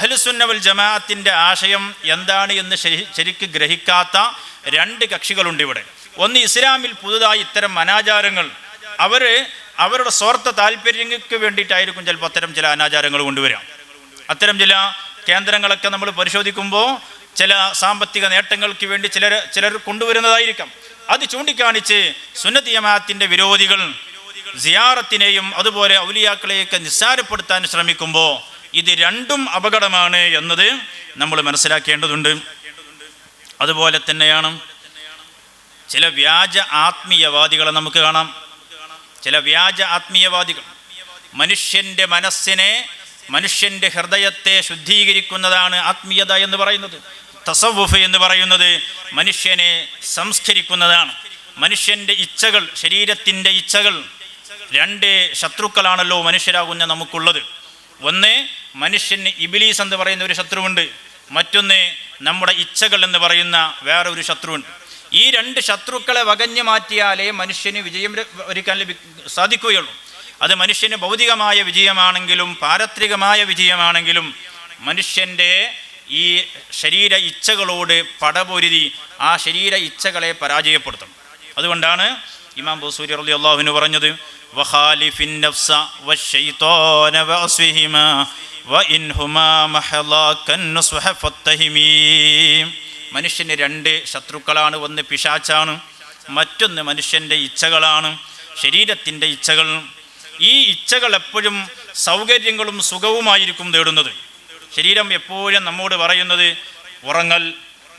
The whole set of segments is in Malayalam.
അഹ്ലുസുന്ന വൽ ജമാഅത്തിന്റെ ആശയം എന്താണ് എന്ന് ശരിക്ക് ഗ്രഹിക്കാത്ത രണ്ട് കക്ഷികളുണ്ട് ഇവിടെ. ഒന്ന്, ഇസ്ലാമിൽ പുതുതായി ഇത്തരം അനാചാരങ്ങൾ അവരുടെ സ്വാർത്ഥ താല്പര്യങ്ങൾക്ക് വേണ്ടിയിട്ടായിരിക്കും ചിലപ്പോൾ അത്തരം ചില അനാചാരങ്ങൾ കൊണ്ടുവരാം. അത്തരം ചില കേന്ദ്രങ്ങളൊക്കെ നമ്മൾ പരിശോധിക്കുമ്പോൾ ചില സാമ്പത്തിക നേട്ടങ്ങൾക്ക് വേണ്ടി ചിലർ കൊണ്ടുവരുന്നതായിരിക്കാം. അത് ചൂണ്ടിക്കാണിച്ച് സുന്നത്ത് ജമാഅത്തിന്റെ വിരോധികൾ സിയാറത്തിനെയും അതുപോലെ ഔലിയാക്കളെയൊക്കെ നിസ്സാരപ്പെടുത്താൻ ശ്രമിക്കുമ്പോൾ ഇത് രണ്ടും അപകടമാണ് എന്നത് നമ്മൾ മനസ്സിലാക്കേണ്ടതുണ്ട്. അതുപോലെ തന്നെയാണ് ചില വ്യാജ ആത്മീയവാദികളെ നമുക്ക് കാണാം. ചില വ്യാജ ആത്മീയവാദികൾ മനുഷ്യൻ്റെ മനസ്സിനെ, മനുഷ്യൻ്റെ ഹൃദയത്തെ ശുദ്ധീകരിക്കുന്നതാണ് ആത്മീയത എന്ന് പറയുന്നത്. തസവുഫ് എന്ന് പറയുന്നത് മനുഷ്യനെ സംസ്കരിക്കുന്നതാണ്. മനുഷ്യൻ്റെ ഇച്ഛകൾ, ശരീരത്തിൻ്റെ ഇച്ഛകൾ, രണ്ട് ശത്രുക്കളാണല്ലോ മനുഷ്യരാകുന്ന നമുക്കുള്ളത്. ഒന്ന്, മനുഷ്യന് ഇബ്ലീസ് എന്ന് പറയുന്ന ഒരു ശത്രുവുണ്ട്. മറ്റൊന്ന് നമ്മുടെ ഇച്ഛകൾ എന്ന് പറയുന്ന വേറെ ഒരു ശത്രുവുണ്ട്. ഈ രണ്ട് ശത്രുക്കളെ വകഞ്ഞു മാറ്റിയാലേ മനുഷ്യന് വിജയം ഒരിക്കൽ സാധിക്കുകയുള്ളൂ. അത് മനുഷ്യന് ഭൗതികമായ വിജയമാണെങ്കിലും പാരത്രികമായ വിജയമാണെങ്കിലും മനുഷ്യൻ്റെ ഈ ശരീര ഇച്ഛകളോട് പടപൊരുതി ആ ശരീര ഇച്ഛകളെ പരാജയപ്പെടുത്തും. അതുകൊണ്ടാണ് ഇമാം ബൂസൂരി റളിയല്ലാഹു അൻഹു പറഞ്ഞത്, വഖാലിഫിൻ നഫ്സ വശൈത്വാന വഅസ്വിഹിമാ വഇൻഹുമാ മഹലാകൻ നസ്വഹ ഫത്തഹിമീ. മനുഷ്യന് രണ്ട് ശത്രുക്കളാണ്. ഒന്ന് പിശാച്ചാണ്, മറ്റൊന്ന് മനുഷ്യൻ്റെ ഇച്ഛകളാണ്, ശരീരത്തിൻ്റെ ഇച്ഛകൾ. ഈ ഇച്ഛകൾ എപ്പോഴും സൗകര്യങ്ങളും സുഖവുമായിരിക്കും തേടുന്നത്. ശരീരം എപ്പോഴും നമ്മോട് പറയുന്നത് ഉറങ്ങൽ,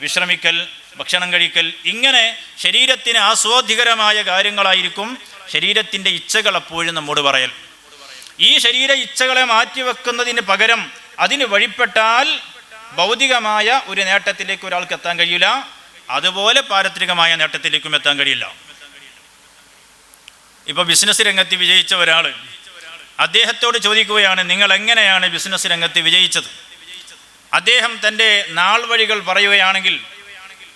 വിശ്രമിക്കൽ, ഭക്ഷണം കഴിക്കൽ, ഇങ്ങനെ ശരീരത്തിന് ആസ്വാദ്യകരമായ കാര്യങ്ങളായിരിക്കും ശരീരത്തിൻ്റെ ഇച്ഛകൾ എപ്പോഴും നമ്മോട് പറയൽ. ഈ ശരീര ഇച്ഛകളെ മാറ്റിവെക്കുന്നതിന് പകരം അതിന് വഴിപ്പെട്ടാൽ ഭൗതികമായ ഒരു നേട്ടത്തിലേക്ക് ഒരാൾക്ക് എത്താൻ കഴിയില്ല, അതുപോലെ പാരത്രികമായ നേട്ടത്തിലേക്കും എത്താൻ കഴിയില്ല. ഇപ്പോൾ ബിസിനസ് രംഗത്ത് വിജയിച്ച ഒരാൾ, അദ്ദേഹത്തോട് ചോദിക്കുകയാണ്, നിങ്ങൾ എങ്ങനെയാണ് ബിസിനസ് രംഗത്ത് വിജയിച്ചത്? അദ്ദേഹം തൻ്റെ നാൾ വഴികൾ പറയുകയാണെങ്കിൽ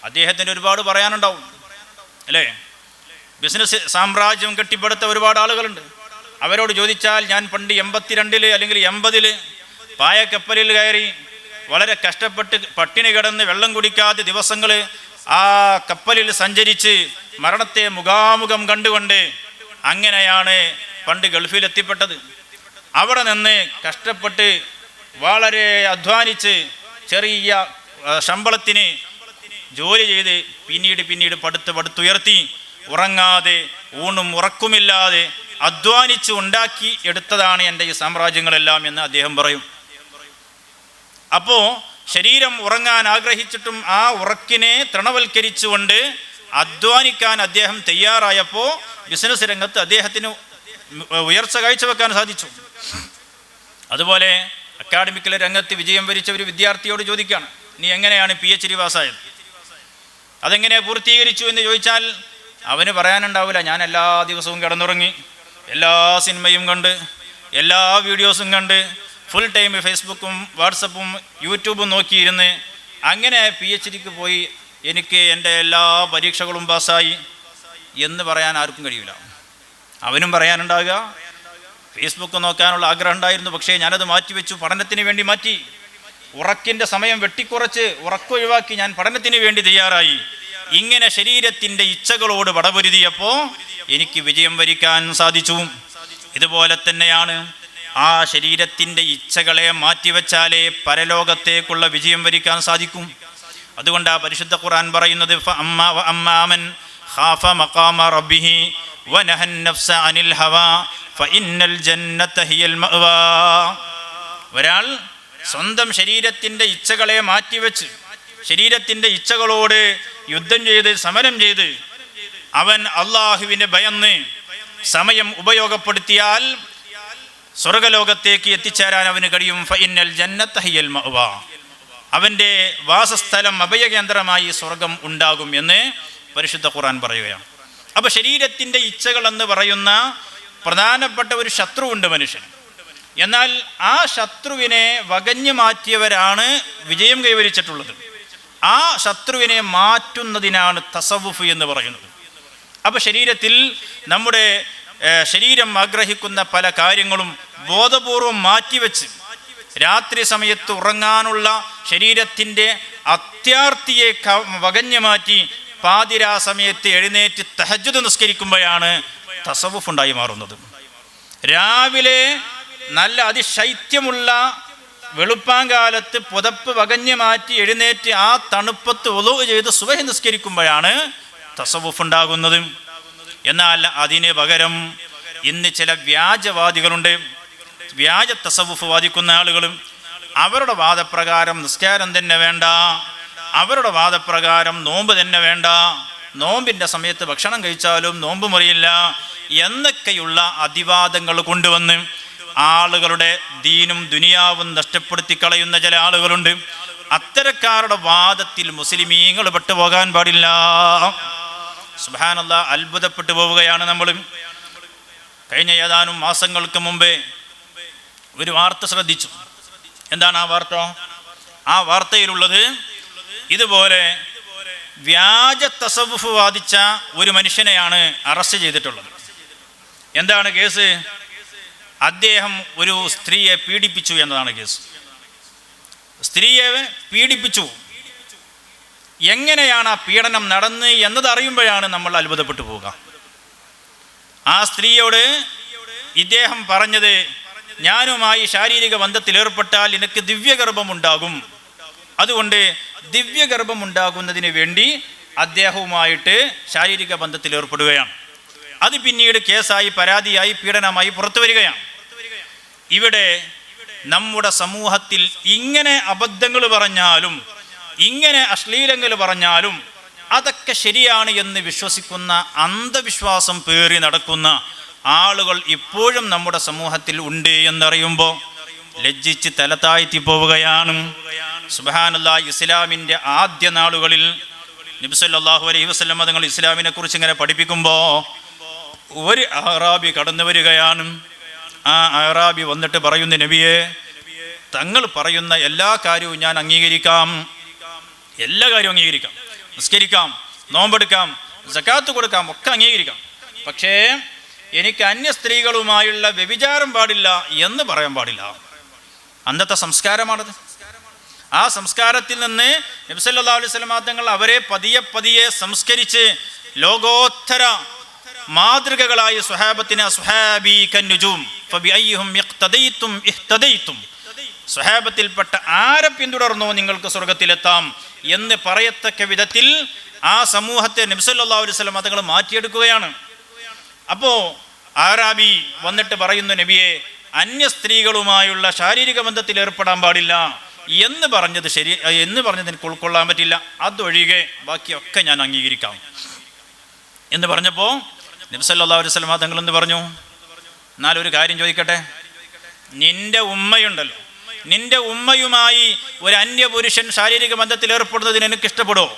അദ്ദേഹത്തിന് ഒരുപാട് പറയാനുണ്ടാവും, അല്ലേ? ബിസിനസ് സാമ്രാജ്യം കെട്ടിപ്പടുത്ത ഒരുപാട് ആളുകളുണ്ട്. അവരോട് ചോദിച്ചാൽ, ഞാൻ പണ്ട് 82 അല്ലെങ്കിൽ 80 പായക്കപ്പലിൽ കയറി വളരെ കഷ്ടപ്പെട്ട് പട്ടിണി കിടന്ന് വെള്ളം കുടിക്കാതെ ദിവസങ്ങൾ ആ കപ്പലിൽ സഞ്ചരിച്ച് മരണത്തെ മുഖാമുഖം കണ്ടുകൊണ്ട് അങ്ങനെയാണ് പണ്ട് ഗൾഫിൽ എത്തിപ്പെട്ടത്. അവിടെ നിന്ന് കഷ്ടപ്പെട്ട് വളരെ അധ്വാനിച്ച് ചെറിയ ശമ്പളത്തിന് ജോലി ചെയ്ത് പിന്നീട് പടുത്തുയർത്തി ഉറങ്ങാതെ ഊണും ഉറക്കുമില്ലാതെ അധ്വാനിച്ച് ഉണ്ടാക്കി എടുത്തതാണ് എൻ്റെ ഈ സാമ്രാജ്യങ്ങളെല്ലാം എന്ന് അദ്ദേഹം പറയും. അപ്പോൾ ശരീരം ഉറങ്ങാൻ ആഗ്രഹിച്ചിട്ടും ആ ഉറക്കിനെ തൃണവൽക്കരിച്ചുകൊണ്ട് അധ്വാനിക്കാൻ അദ്ദേഹം തയ്യാറായപ്പോൾ ബിസിനസ് രംഗത്ത് അദ്ദേഹത്തിന് ഉയർച്ച കാഴ്ചവെക്കാൻ സാധിച്ചു. അതുപോലെ അക്കാഡമിക്കൽ രംഗത്ത് വിജയം വരിച്ച ഒരു വിദ്യാർത്ഥിയോട് ചോദിക്കുകയാണ്, നീ എങ്ങനെയാണ് PhD പാസ്സായത്? അതെങ്ങനെ പൂർത്തീകരിച്ചു എന്ന് ചോദിച്ചാൽ അവന് പറയാനുണ്ടാവില്ല, ഞാൻ എല്ലാ ദിവസവും കിടന്നുറങ്ങി, എല്ലാ സിനിമയും കണ്ട്, എല്ലാ വീഡിയോസും കണ്ട്, ഫുൾ ടൈം ഫേസ്ബുക്കും വാട്സപ്പും യൂട്യൂബും നോക്കിയിരുന്ന് അങ്ങനെ PhDക്ക് പോയി, എനിക്ക് എൻ്റെ എല്ലാ പരീക്ഷകളും പാസ്സായി എന്ന് പറയാൻ ആർക്കും കഴിയില്ല. അവനും പറയാനുണ്ടാവുക, ഫേസ്ബുക്ക് നോക്കാനുള്ള ആഗ്രഹം ഉണ്ടായിരുന്നു, പക്ഷേ ഞാനത് മാറ്റിവെച്ചു, പഠനത്തിന് വേണ്ടി മാറ്റി. ഉറക്കിൻ്റെ സമയം വെട്ടിക്കുറച്ച് ഉറക്കൊഴിവാക്കി ഞാൻ പഠനത്തിന് വേണ്ടി തയ്യാറായി. ഇങ്ങനെ ശരീരത്തിൻ്റെ ഇച്ഛകളോട് പടപൊരുതിയപ്പോൾ എനിക്ക് വിജയം വരിക്കാൻ സാധിച്ചു. ഇതുപോലെ തന്നെയാണ് ആ ശരീരത്തിൻ്റെ ഇച്ഛകളെ മാറ്റിവെച്ചാലേ പരലോകത്തേക്കുള്ള വിജയം വരിക്കാൻ സാധിക്കും. അതുകൊണ്ട് ആ പരിശുദ്ധ ഖുർആൻ പറയുന്നത്, അമ്മാമൻ ഖാഫ മഖാമ റബ്ബിഹി വനഹൻ നഫ്സ അനിൽ ഹവാ ഫഇന്നൽ ജന്നത ഹിയൽ മഅവാ. ഒരാൾ സ്വന്തം ശരീരത്തിൻ്റെ ഇച്ഛകളെ മാറ്റിവെച്ച് ശരീരത്തിൻ്റെ ഇച്ഛകളോട് യുദ്ധം ചെയ്ത് സമരം ചെയ്ത് അവൻ അള്ളാഹുവിനെ ഭയന്ന് സമയം ഉപയോഗപ്പെടുത്തിയാൽ സ്വർഗലോകത്തേക്ക് എത്തിച്ചേരാൻ അവന് കഴിയും. ഫഇന്നൽ ജന്നത ഹിയൽ മഅവാ. അവൻ്റെ വാസസ്ഥലം അഭയകേന്ദ്രമായി സ്വർഗം ഉണ്ടാകും എന്ന് പരിശുദ്ധ ഖുർആൻ പറയുകയാണ്. അപ്പോൾ ശരീരത്തിൻ്റെ ഇച്ഛകൾ എന്ന് പറയുന്ന പ്രധാനപ്പെട്ട ഒരു ശത്രുവുണ്ട് മനുഷ്യന്. എന്നാൽ ആ ശത്രുവിനെ വകഞ്ഞു മാറ്റിയവരാണ് വിജയം കൈവരിച്ചിട്ടുള്ളത്. ആ ശത്രുവിനെ മാറ്റുന്നതിനാണ് തസവുഫ് എന്ന് പറയുന്നത്. അപ്പോൾ ശരീരത്തിൽ നമ്മുടെ ശരീരം ആഗ്രഹിക്കുന്ന പല കാര്യങ്ങളും ബോധപൂർവം മാറ്റിവെച്ച് രാത്രി സമയത്ത് ഉറങ്ങാനുള്ള ശരീരത്തിൻ്റെ അത്യാർത്തിയെ വകഞ്ഞു മാറ്റി പാതിരാ സമയത്ത് എഴുന്നേറ്റ് തഹജ്ജുദ് നിസ്കരിക്കുമ്പോഴാണ് തസവുഫ് ഉണ്ടായി മാറുന്നത്. രാവിലെ നല്ല അതിശൈത്യമുള്ള വെളുപ്പാങ്കാലത്ത് പുതപ്പ് വകഞ്ഞു മാറ്റി എഴുന്നേറ്റ് ആ തണുപ്പത്ത് വുളൂ ചെയ്ത് സുബഹി നിസ്കരിക്കുമ്പോഴാണ് തസവുഫ് ഉണ്ടാകുന്നത്. എന്നാൽ അതിന് പകരം ഇന്ന് ചില വ്യാജവാദികളുണ്ട്, വ്യാജ തസവുഫ് വാദിക്കുന്ന ആളുകളും. അവരുടെ വാദപ്രകാരം നിസ്കാരം തന്നെ വേണ്ട, അവരുടെ വാദപ്രകാരം നോമ്പ് തന്നെ വേണ്ട, നോമ്പിൻ്റെ സമയത്ത് ഭക്ഷണം കഴിച്ചാലും നോമ്പ് മുറിയില്ല എന്നൊക്കെയുള്ള അതിവാദങ്ങൾ കൊണ്ടുവന്ന് ആളുകളുടെ ദീനും ദുനിയാവും നഷ്ടപ്പെടുത്തി കളയുന്ന ചില ആളുകളുണ്ട്. അത്തരക്കാരുടെ വാദത്തിൽ മുസ്ലിമീങ്ങൾ പെട്ടുപോകാൻ പാടില്ല. സുബ്ഹാനല്ലാഹ്, അത്ഭുതപ്പെട്ടു പോവുകയാണ് നമ്മൾ. കഴിഞ്ഞ ഏതാനും മാസങ്ങൾക്ക് മുമ്പേ ഒരു വാർത്ത ശ്രദ്ധിച്ചു. എന്താണ് ആ വാർത്ത? ആ വാർത്തയിലുള്ളത് ഇതുപോലെ വ്യാജ തസവുഫ് വാദിച്ച ഒരു മനുഷ്യനെയാണ് അറസ്റ്റ് ചെയ്തിട്ടുള്ളത്. എന്താണ് കേസ്? അദ്ദേഹം ഒരു സ്ത്രീയെ പീഡിപ്പിച്ചു എന്നതാണ് കേസ്. സ്ത്രീയെ പീഡിപ്പിച്ചു. എങ്ങനെയാണ് ആ പീഡനം നടന്ന് എന്നത് അറിയുമ്പോഴാണ് നമ്മൾ അത്ഭുതപ്പെട്ടു പോവുക. ആ സ്ത്രീയോട് ഇദ്ദേഹം പറഞ്ഞത്, ഞാനുമായി ശാരീരിക ബന്ധത്തിൽ ഏർപ്പെട്ടാൽ എനിക്ക് ദിവ്യഗർഭമുണ്ടാകും, അതുകൊണ്ട് ദിവ്യഗർഭമുണ്ടാകുന്നതിന് വേണ്ടി അദ്ദേഹവുമായിട്ട് ശാരീരിക ബന്ധത്തിൽ ഏർപ്പെടുകയാണ്. അത് പിന്നീട് കേസായി, പരാതിയായി, പീഡനമായി പുറത്തു വരികയാണ്. ഇവിടെ നമ്മുടെ സമൂഹത്തിൽ ഇങ്ങനെ അബദ്ധങ്ങൾ പറഞ്ഞാലും ഇങ്ങനെ അശ്ലീലങ്ങൾ പറഞ്ഞാലും അതൊക്കെ ശരിയാണ് എന്ന് വിശ്വസിക്കുന്ന അന്ധവിശ്വാസം പേറി നടക്കുന്ന ആളുകൾ ഇപ്പോഴും നമ്മുടെ സമൂഹത്തിൽ ഉണ്ട് എന്നറിയുമ്പോൾ ലജ്ജിച്ച് തല താഴ്ത്തി പോവുകയാണ്. സുബ്ഹാനല്ലാഹ്, ഇസ്ലാമിൻ്റെ ആദ്യ നാളുകളിൽ നബി സല്ലല്ലാഹു അലൈഹി വസല്ലം തങ്ങൾ ഇസ്ലാമിനെ കുറിച്ച് ഇങ്ങനെ പഠിപ്പിക്കുമ്പോൾ ഒരു അറാബി കടന്നു വരികയാണ്. ആ അറാബി വന്നിട്ട് പറയുന്നു, നബിയെ, തങ്ങൾ പറയുന്ന എല്ലാ കാര്യവും ഞാൻ അംഗീകരിക്കാം, എല്ലാ കാര്യവും അംഗീകരിക്കാം, നിസ്കരിക്കാം, നോമ്പെടുക്കാം, സകാത്ത് കൊടുക്കാം, ഒക്കെ അംഗീകരിക്കാം. പക്ഷേ എനിക്ക് അന്യ സ്ത്രീകളുമായുള്ള വ്യഭിചാരം പാടില്ല എന്ന് പറയാൻ പാടില്ല. അന്നത്തെ സംസ്കാരമാണത്. ആ സംസ്കാരത്തിൽ നിന്ന് നബി സല്ലല്ലാഹു അലൈഹി വസല്ലം തങ്ങൾ അവരെ പതിയെ പതിയെ സംസ്കരിച്ച് ലോകോത്തര മാതൃകകളായി സ്വഹാബത്തിനെ അസ്ഹാബി കന്നുജൂം ഫബിഅയ്യിഹും ഇഖ്തദൈതും ഇഹ്തദൈതും, സ്വഹാബത്തിൽപ്പെട്ട ആരെ പിന്തുടർന്നോ നിങ്ങൾക്ക് സ്വർഗത്തിലെത്താം എന്ന് പറയത്തക്ക വിധത്തിൽ ആ സമൂഹത്തെ നബി സല്ലല്ലാഹു അലൈഹി വസല്ലം തങ്ങൾ മാറ്റിയെടുക്കുകയാണ്. അപ്പോൾ ആറാബി വന്നിട്ട് പറയുന്നു, നബിയെ, അന്യ സ്ത്രീകളുമായുള്ള ശാരീരിക ബന്ധത്തിൽ ഏർപ്പെടാൻ പാടില്ല എന്ന് പറഞ്ഞത് ശരി എന്ന് പറഞ്ഞത് എനിക്ക് ഉൾക്കൊള്ളാൻ പറ്റില്ല, അതൊഴികെ ബാക്കിയൊക്കെ ഞാൻ അംഗീകരിക്കാം എന്ന് പറഞ്ഞപ്പോൾ നബി സല്ലല്ലാഹു അലൈഹി വസല്ലം തങ്ങൾ എന്ത് പറഞ്ഞു? എന്നാലൊരു കാര്യം ചോദിക്കട്ടെ, നിന്റെ ഉമ്മയുണ്ടല്ലോ, നിന്റെ ഉമ്മയുമായി ഒരു അന്യപുരുഷൻ ശാരീരിക ബന്ധത്തിൽ ഏർപ്പെടുന്നതിന് എനിക്ക് ഇഷ്ടപ്പെടുമോ?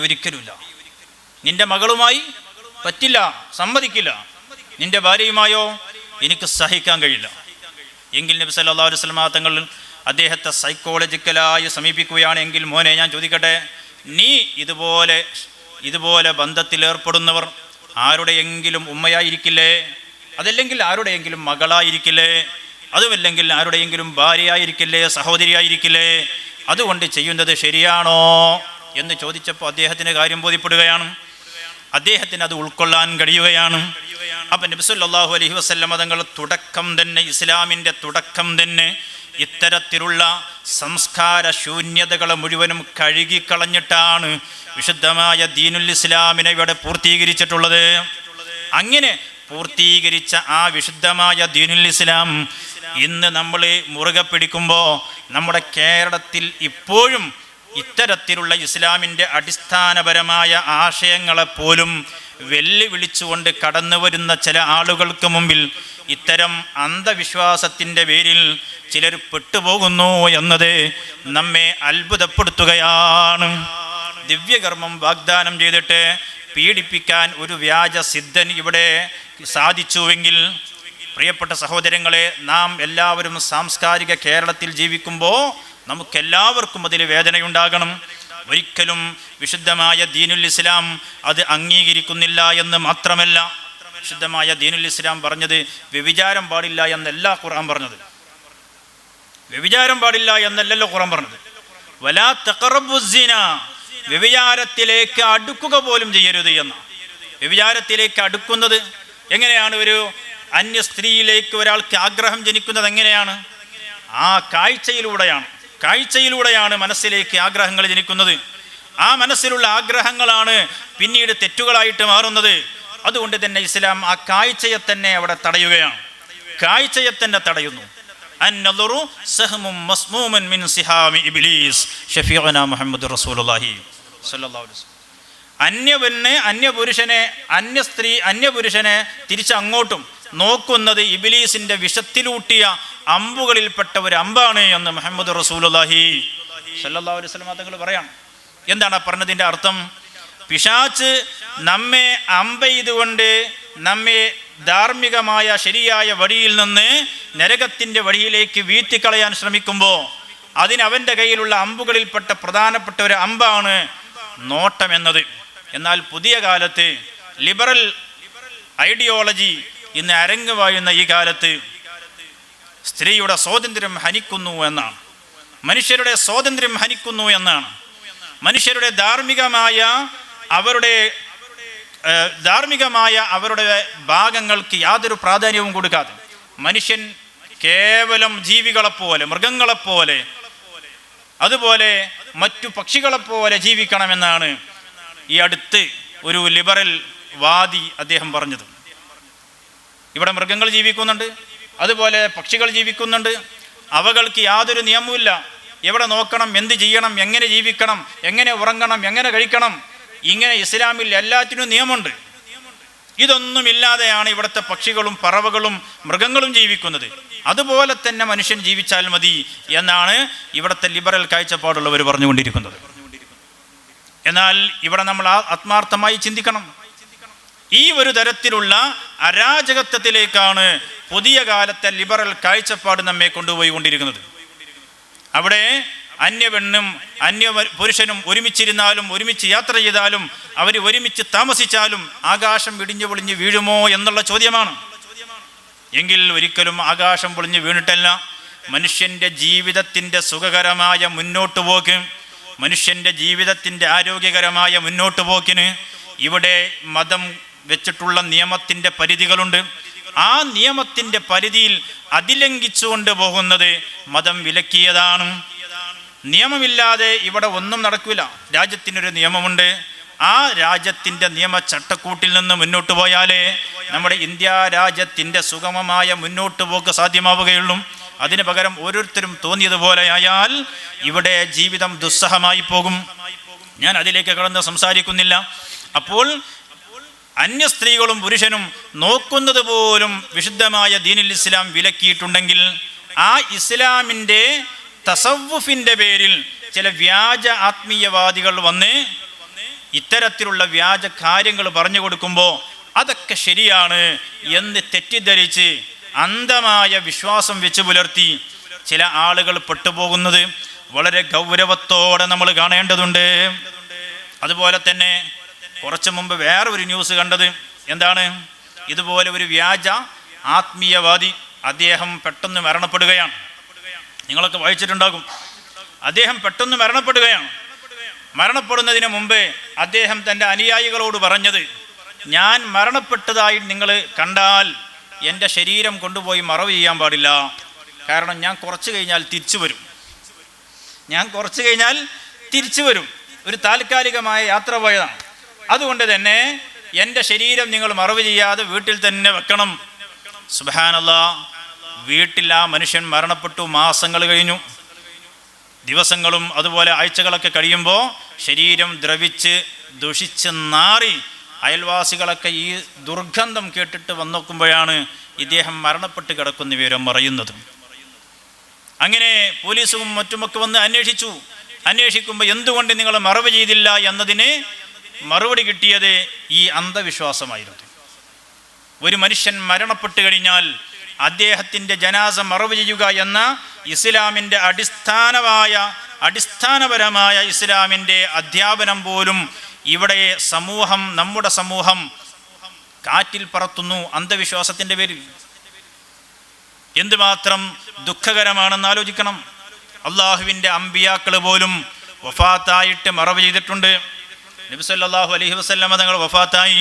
ഒരിക്കലുമില്ല. നിന്റെ മകളുമായി പറ്റില്ല, സമ്മതിക്കില്ല. നിന്റെ ഭാര്യയുമായോ? എനിക്ക് സഹിക്കാൻ കഴിയില്ല. എങ്കിൽ നബി സല്ലല്ലാഹു അലൈഹി വസല്ലം തങ്ങൾ അദ്ദേഹത്തെ സൈക്കോളജിക്കലായി സമീപിക്കുകയാണെങ്കിൽ, മോനെ, ഞാൻ ചോദിക്കട്ടെ, നീ ഇതുപോലെ ബന്ധത്തിൽ ഏർപ്പെടുന്നവർ ആരുടെയെങ്കിലും ഉമ്മയായിരിക്കില്ലേ? അതല്ലെങ്കിൽ ആരുടെയെങ്കിലും മകളായിരിക്കില്ലേ? അതുമല്ലെങ്കിൽ ആരുടെയെങ്കിലും ഭാര്യയായിരിക്കില്ലേ? സഹോദരിയായിരിക്കില്ലേ? അതുകൊണ്ട് ചെയ്യുന്നത് ശരിയാണോ എന്ന് ചോദിച്ചപ്പോൾ അദ്ദേഹത്തിന് കാര്യം ബോധ്യപ്പെടുകയാണ്. അദ്ദേഹത്തിന് അത് ഉൾക്കൊള്ളാൻ കഴിയുകയാണ്. അപ്പം നബി സല്ലല്ലാഹു അലൈഹി വസല്ലം തങ്ങൾ തുടക്കം തന്നെ, ഇസ്ലാമിൻ്റെ തുടക്കം തന്നെ ഇത്തരത്തിലുള്ള സംസ്കാര ശൂന്യതകളെ മുഴുവനും കഴുകിക്കളഞ്ഞിട്ടാണ് വിശുദ്ധമായ ദീനുൽ ഇസ്ലാമിനെ ഇവിടെ പൂർത്തീകരിച്ചിട്ടുള്ളത്. അങ്ങനെ പൂർത്തീകരിച്ച ആ വിശുദ്ധമായ ദീനുൽ ഇസ്ലാം ഇന്ന് നമ്മൾ മുറുകെ പിടിക്കുമ്പോൾ നമ്മുടെ കേരളത്തിൽ ഇപ്പോഴും ഇത്തരത്തിലുള്ള ഇസ്ലാമിൻ്റെ അടിസ്ഥാനപരമായ ആശയങ്ങളെപ്പോലും വെല്ലുവിളിച്ചുകൊണ്ട് കടന്നു വരുന്ന ചില ആളുകൾക്ക് മുമ്പിൽ ഇത്തരം അന്ധവിശ്വാസത്തിൻ്റെ പേരിൽ ചിലർ പെട്ടുപോകുന്നു എന്നത് നമ്മെ അത്ഭുതപ്പെടുത്തുകയാണ്. ദിവ്യകർമ്മം വാഗ്ദാനം ചെയ്തിട്ട് പീഡിപ്പിക്കാൻ ഒരു വ്യാജ സിദ്ധൻ ഇവിടെ സാധിച്ചുവെങ്കിൽ, പ്രിയപ്പെട്ട സഹോദരങ്ങളെ, നാം എല്ലാവരും സാംസ്കാരിക കേരളത്തിൽ ജീവിക്കുമ്പോൾ നമുക്കെല്ലാവർക്കും അതിൽ വേദനയുണ്ടാകണം. ഒരിക്കലും വിശുദ്ധമായ ദീനുൽ ഇസ്ലാം അത് അംഗീകരിക്കുന്നില്ല എന്ന് മാത്രമല്ല, വിശുദ്ധമായ ദീനുൽ ഇസ്ലാം പറഞ്ഞത് വ്യഭിചാരം പാടില്ല എന്നല്ല ഖുർആൻ പറഞ്ഞത്. വ്യഭിചാരം പാടില്ല എന്നല്ലല്ലോ ഖുർആൻ പറഞ്ഞത്. വലാ തഖറബുസ്സിന, വ്യഭിചാരത്തിലേക്ക് അടുക്കുക പോലും ചെയ്യരുത് എന്ന. വ്യഭിചാരത്തിലേക്ക് അടുക്കുന്നത് എങ്ങനെയാണ്? ഒരു അന്യ സ്ത്രീയിലേക്ക് ഒരാൾക്ക് ആഗ്രഹം ജനിക്കുന്നത് എങ്ങനെയാണ്? ആ കാഴ്ചയിലൂടെയാണ് മനസ്സിലേക്ക് ആഗ്രഹങ്ങൾ ജനിക്കുന്നത്. ആ മനസ്സിലുള്ള ആഗ്രഹങ്ങളാണ് പിന്നീട് തെറ്റുകളായിട്ട് മാറുന്നത്. അതുകൊണ്ട് തന്നെ ഇസ്ലാം ആ കാഴ്ചയെ തന്നെ അവിടെ തടയുകയാണ്. കാഴ്ചയെ തന്നെ തടയുന്നു. അന്നദറു സഹ്മും മസ്മൂമൻ മിൻ സിഹാമി ഇബ്ലീസ് ഷഫീഉനാ മുഹമ്മദ് റസൂലുള്ളാഹി സ്വല്ലല്ലാഹു അലൈഹി വസല്ലം. അന്യപുരുഷനെ തിരിച്ചങ്ങോട്ടും നോക്കുന്നത് ഇബ്ലീസിന്റെ വിഷത്തിലൂട്ടിയ അമ്പുകളിൽപ്പെട്ട ഒരു അമ്പാണ് എന്ന് മുഹമ്മദ് റസൂലുള്ളാഹി സ്വല്ലല്ലാഹു അലൈഹി വസല്ലം തങ്ങൾ പറയാണ്. എന്താണ് പറഞ്ഞതിൻ്റെ അർത്ഥം? പിശാച് നമ്മെ അമ്പെയ്തുകൊണ്ട് നമ്മെ ധാർമ്മികമായ ശരിയായ വഴിയിൽ നിന്ന് നരകത്തിൻ്റെ വഴിയിലേക്ക് വീഴ്ത്തിക്കളയാൻ ശ്രമിക്കുമ്പോൾ അവൻ്റെ കയ്യിലുള്ള അമ്പുകളിൽപ്പെട്ട പ്രധാനപ്പെട്ട ഒരു അമ്പാണ് നോട്ടം എന്നത്. എന്നാൽ പുതിയ കാലത്ത് ലിബറൽ ഐഡിയോളജി ഇന്ന് അരങ്ങുവാഴുന്ന ഈ കാലത്ത് സ്ത്രീയുടെ സ്വാതന്ത്ര്യം ഹനിക്കുന്നു എന്നാണ്, മനുഷ്യരുടെ സ്വാതന്ത്ര്യം ഹനിക്കുന്നു എന്നാണ്. മനുഷ്യരുടെ ധാർമ്മികമായ അവരുടെ ഭാഗങ്ങൾക്ക് യാതൊരു പ്രാധാന്യവും കൊടുക്കാതെ മനുഷ്യൻ കേവലം ജീവികളെപ്പോലെ, മൃഗങ്ങളെപ്പോലെ, അതുപോലെ മറ്റു പക്ഷികളെപ്പോലെ ജീവിക്കണമെന്നാണ് ഈ അടുത്ത് ഒരു ലിബറൽ വാദി അദ്ദേഹം പറഞ്ഞത്. ഇവിടെ മൃഗങ്ങൾ ജീവിക്കുന്നുണ്ട്, അതുപോലെ പക്ഷികൾ ജീവിക്കുന്നുണ്ട്. അവകൾക്ക് യാതൊരു നിയമവുമില്ല. എവിടെ നോക്കണം, എന്ത് ചെയ്യണം, എങ്ങനെ ജീവിക്കണം, എങ്ങനെ ഉറങ്ങണം, എങ്ങനെ കഴിക്കണം, ഇങ്ങനെ ഇസ്ലാമിൽ എല്ലാറ്റിനും നിയമമുണ്ട്. ഇതൊന്നുമില്ലാതെയാണ് ഇവിടുത്തെ പക്ഷികളും പറവകളും മൃഗങ്ങളും ജീവിക്കുന്നത്. അതുപോലെ തന്നെ മനുഷ്യൻ ജീവിച്ചാൽ മതി എന്നാണ് ഇവിടുത്തെ ലിബറൽ കാഴ്ചപ്പാടുള്ളവർ പറഞ്ഞുകൊണ്ടിരിക്കുന്നത്. എന്നാൽ ഇവിടെ നമ്മൾ ആത്മാർത്ഥമായി ചിന്തിക്കണം. ഈ ഒരു തരത്തിലുള്ള അരാജകത്വത്തിലേക്കാണ് പുതിയ കാലത്തെ ലിബറൽ കാഴ്ചപ്പാട് നമ്മെ കൊണ്ടുപോയി കൊണ്ടിരിക്കുന്നത്. അവിടെ അന്യപെണ്ണും അന്യ പുരുഷനും ഒരുമിച്ചിരുന്നാലും ഒരുമിച്ച് യാത്ര ചെയ്താലും അവർ ഒരുമിച്ച് താമസിച്ചാലും ആകാശം ഇടിഞ്ഞു പൊളിഞ്ഞ് വീഴുമോ എന്നുള്ള ചോദ്യമാണ്. എങ്കിൽ ഒരിക്കലും ആകാശം പൊളിഞ്ഞ് വീണിട്ടല്ല. മനുഷ്യൻ്റെ ജീവിതത്തിൻ്റെ സുഖകരമായ മുന്നോട്ടുപോക്ക്, മനുഷ്യൻ്റെ ജീവിതത്തിൻ്റെ ആരോഗ്യകരമായ മുന്നോട്ടുപോക്കിന് ഇവിടെ മതം വെച്ചിട്ടുള്ള നിയമത്തിൻ്റെ പരിധികളുണ്ട്. ആ നിയമത്തിൻ്റെ പരിധിയിൽ അതിലംഘിച്ചുകൊണ്ട് പോകുന്നത് മതം വിലക്കിയതാണ്. നിയമമില്ലാതെ ഇവിടെ ഒന്നും നടക്കില്ല. രാജ്യത്തിനൊരു നിയമമുണ്ട്. ആ രാജ്യത്തിൻ്റെ നിയമ ചട്ടക്കൂട്ടിൽ നിന്ന് മുന്നോട്ട് പോയാലേ നമ്മുടെ ഇന്ത്യ രാജ്യത്തിൻ്റെ സുഗമമായ മുന്നോട്ട് പോക്ക് സാധ്യമാവുകയുള്ളൂ. അതിന് പകരം ഓരോരുത്തരും തോന്നിയതുപോലെ ആയാൽ ഇവിടെ ജീവിതം ദുസ്സഹമായി പോകും. ഞാൻ അതിലേക്ക് കടന്ന് സംസാരിക്കുന്നില്ല. അപ്പോൾ അന്യ സ്ത്രീകളും പുരുഷനും നോക്കുന്നത് പോലും വിശുദ്ധമായ ദീനുൽ ഇസ്ലാം വിലക്കിയിട്ടുണ്ടെങ്കിൽ ആ ഇസ്ലാമിൻ്റെ തസവ്വുഫിൻ്റെ പേരിൽ ചില വ്യാജ ആത്മീയവാദികൾ വന്ന് ഇത്തരത്തിലുള്ള വ്യാജ കാര്യങ്ങൾ പറഞ്ഞു കൊടുക്കുമ്പോൾ അതൊക്കെ ശരിയാണ് എന്ന് തെറ്റിദ്ധരിച്ച് അന്ധമായ വിശ്വാസം വെച്ച് പുലർത്തി ചില ആളുകൾ പെട്ടുപോകുന്നത് വളരെ ഗൗരവത്തോടെ നമ്മൾ കാണേണ്ടതുണ്ട്. അതുപോലെ തന്നെ കുറച്ച് മുമ്പ് വേറെ ഒരു ന്യൂസ് കണ്ടത് എന്താണ്? ഇതുപോലെ ഒരു വ്യാജ ആത്മീയവാദി അദ്ദേഹം പെട്ടെന്ന് മരണപ്പെടുകയാണ്. നിങ്ങളൊക്കെ വായിച്ചിട്ടുണ്ടാകും. അദ്ദേഹം പെട്ടെന്ന് മരണപ്പെടുകയാണ്. മരണപ്പെടുന്നതിന് മുമ്പ് അദ്ദേഹം തൻ്റെ അനുയായികളോട് പറഞ്ഞത്, ഞാൻ മരണപ്പെട്ടതായി നിങ്ങൾ കണ്ടാൽ എൻ്റെ ശരീരം കൊണ്ടുപോയി മറവ് ചെയ്യാൻ പാടില്ല. കാരണം ഞാൻ കുറച്ച് കഴിഞ്ഞാൽ തിരിച്ചു വരും. ഒരു താൽക്കാലികമായ യാത്ര പോയതാണ്. അതുകൊണ്ട് തന്നെ എൻ്റെ ശരീരം നിങ്ങൾ മറവ് ചെയ്യാതെ വീട്ടിൽ തന്നെ വെക്കണം. സുബ്ഹാനല്ലാഹ്, വീട്ടിൽ ആ മനുഷ്യൻ മരണപ്പെട്ടു. മാസങ്ങൾ കഴിഞ്ഞു, ദിവസങ്ങളും അതുപോലെ ആഴ്ചകളൊക്കെ കഴിയുമ്പോൾ ശരീരം ദ്രവിച്ച് ദുഷിച്ച് നാറി അയൽവാസികളൊക്കെ ഈ ദുർഗന്ധം കേട്ടിട്ട് വന്നു നോക്കുമ്പോഴാണ് ഇദ്ദേഹം മരണപ്പെട്ട് കിടക്കുന്ന വിവരം അറിയുന്നത്. അങ്ങനെ പോലീസും മറ്റുമൊക്കെ വന്ന് അന്വേഷിക്കുമ്പോൾ എന്തുകൊണ്ട് നിങ്ങൾ മറവ് ചെയ്തില്ല എന്നതിന് മറുപടി കിട്ടിയത് ഈ അന്ധവിശ്വാസമായിരുന്നു. ഒരു മനുഷ്യൻ മരണപ്പെട്ട് കഴിഞ്ഞാൽ അദ്ദേഹത്തിൻ്റെ ജനാസ മറവ് ചെയ്യുക എന്ന ഇസ്ലാമിൻ്റെ അടിസ്ഥാനപരമായ ഇസ്ലാമിൻ്റെ അധ്യാപനം പോലും ഇവിടെ നമ്മുടെ സമൂഹം കാറ്റിൽ പറത്തുന്നു അന്ധവിശ്വാസത്തിൻ്റെ പേരിൽ. എന്തുമാത്രം ദുഃഖകരമാണെന്ന് ആലോചിക്കണം. അള്ളാഹുവിൻ്റെ അമ്പിയാക്കൾ പോലും വഫാത്തായിട്ട് മറവ് ചെയ്തിട്ടുണ്ട്. നബി സല്ലല്ലാഹു അലൈഹി വസല്ലമ തങ്ങൾ വഫാത്തായി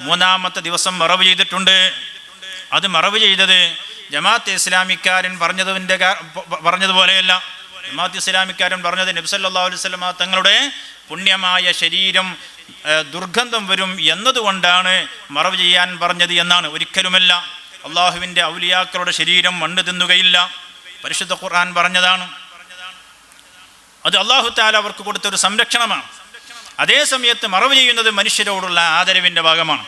3-ാമത്തെ ദിവസം മറവ് ചെയ്തിട്ടുണ്ട്. അത് മറവ് ചെയ്തത് ജമാഅത്തെ ഇസ്ലാമിക്കാരൻ പറഞ്ഞതുപോലെയല്ല. ജമാഅത്തെ ഇസ്ലാമിക്കാരൻ പറഞ്ഞത് നബി സല്ലല്ലാഹു അലൈഹി വസല്ലമ തങ്ങളുടെ പുണ്യമായ ശരീരം ദുർഗന്ധം വരും എന്നതുകൊണ്ടാണ് മറവ് ചെയ്യാൻ പറഞ്ഞത് എന്നാണ്. ഒരിക്കലുമല്ല. അള്ളാഹുവിൻ്റെ ഔലിയാക്കളുടെ ശരീരം മണ്ണ് തിന്നുകയില്ല. പരിശുദ്ധ ഖുർആൻ പറഞ്ഞതാണ്. അത് അള്ളാഹു തആല അവർക്ക് കൊടുത്തൊരു സംരക്ഷണമാണ്. അതേ സമയത്ത് മറവ് ചെയ്യുന്നത് മനുഷ്യരോടുള്ള ആദരവിൻ്റെ ഭാഗമാണ്.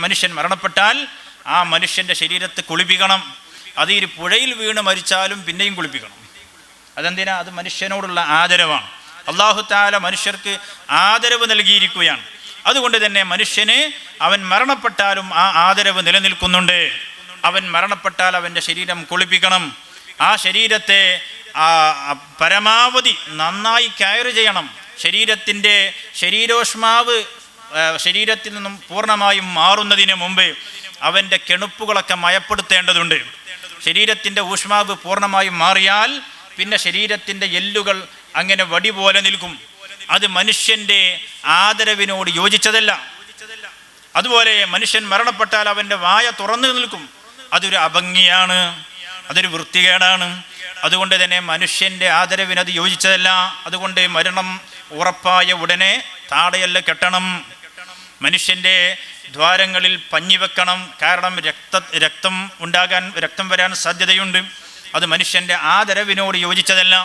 മനുഷ്യൻ മരണപ്പെട്ടാൽ ആ മനുഷ്യൻ്റെ ശരീരത്തെ കുളിപ്പിക്കണം. അത് ഈ പുഴയിൽ വീണ് മരിച്ചാലും പിന്നെയും കുളിപ്പിക്കണം. അതെന്തിനാ? അത് മനുഷ്യനോടുള്ള ആദരവാണ്. അള്ളാഹു തആല മനുഷ്യർക്ക് ആദരവ് നൽകിയിരിക്കുകയാണ്. അതുകൊണ്ട് തന്നെ മനുഷ്യന് അവൻ മരണപ്പെട്ടാലും ആ ആദരവ് നിലനിൽക്കുന്നുണ്ട്. അവൻ മരണപ്പെട്ടാൽ അവൻ്റെ ശരീരം കുളിപ്പിക്കണം. ആ ശരീരത്തെ പരമാവധി നന്നായി കെയർ ചെയ്യണം. ശരീരത്തിൻ്റെ ശരീരോഷ്മാവ് ശരീരത്തിൽ നിന്നും പൂർണ്ണമായും മാറുന്നതിന് മുമ്പ് അവൻ്റെ കെണുപ്പുകളൊക്കെ മയപ്പെടുത്തേണ്ടതുണ്ട്. ശരീരത്തിൻ്റെ ഊഷ്മാവ് പൂർണ്ണമായും മാറിയാൽ പിന്നെ ശരീരത്തിൻ്റെ എല്ലുകൾ അങ്ങനെ വടി പോലെ നിൽക്കും. അത് മനുഷ്യൻ്റെ ആദരവിനോട് യോജിച്ചതല്ല. അതുപോലെ മനുഷ്യൻ മരണപ്പെട്ടാൽ അവൻ്റെ വായ തുറന്നു നിൽക്കും. അതൊരു അഭംഗിയാണ്, അതൊരു വൃത്തികേടാണ്. അതുകൊണ്ട് തന്നെ മനുഷ്യൻ്റെ ആദരവിനത് യോജിച്ചതല്ല. അതുകൊണ്ട് മരണം ഉറപ്പായ ഉടനെ താടയല്ല കെട്ടണം. മനുഷ്യൻ്റെ ദ്വാരങ്ങളിൽ പഞ്ഞി വെക്കണം. കാരണം രക്തം വരാൻ സാധ്യതയുണ്ട്. അത് മനുഷ്യൻ്റെ ആദരവിനോട് യോജിച്ചതല്ല.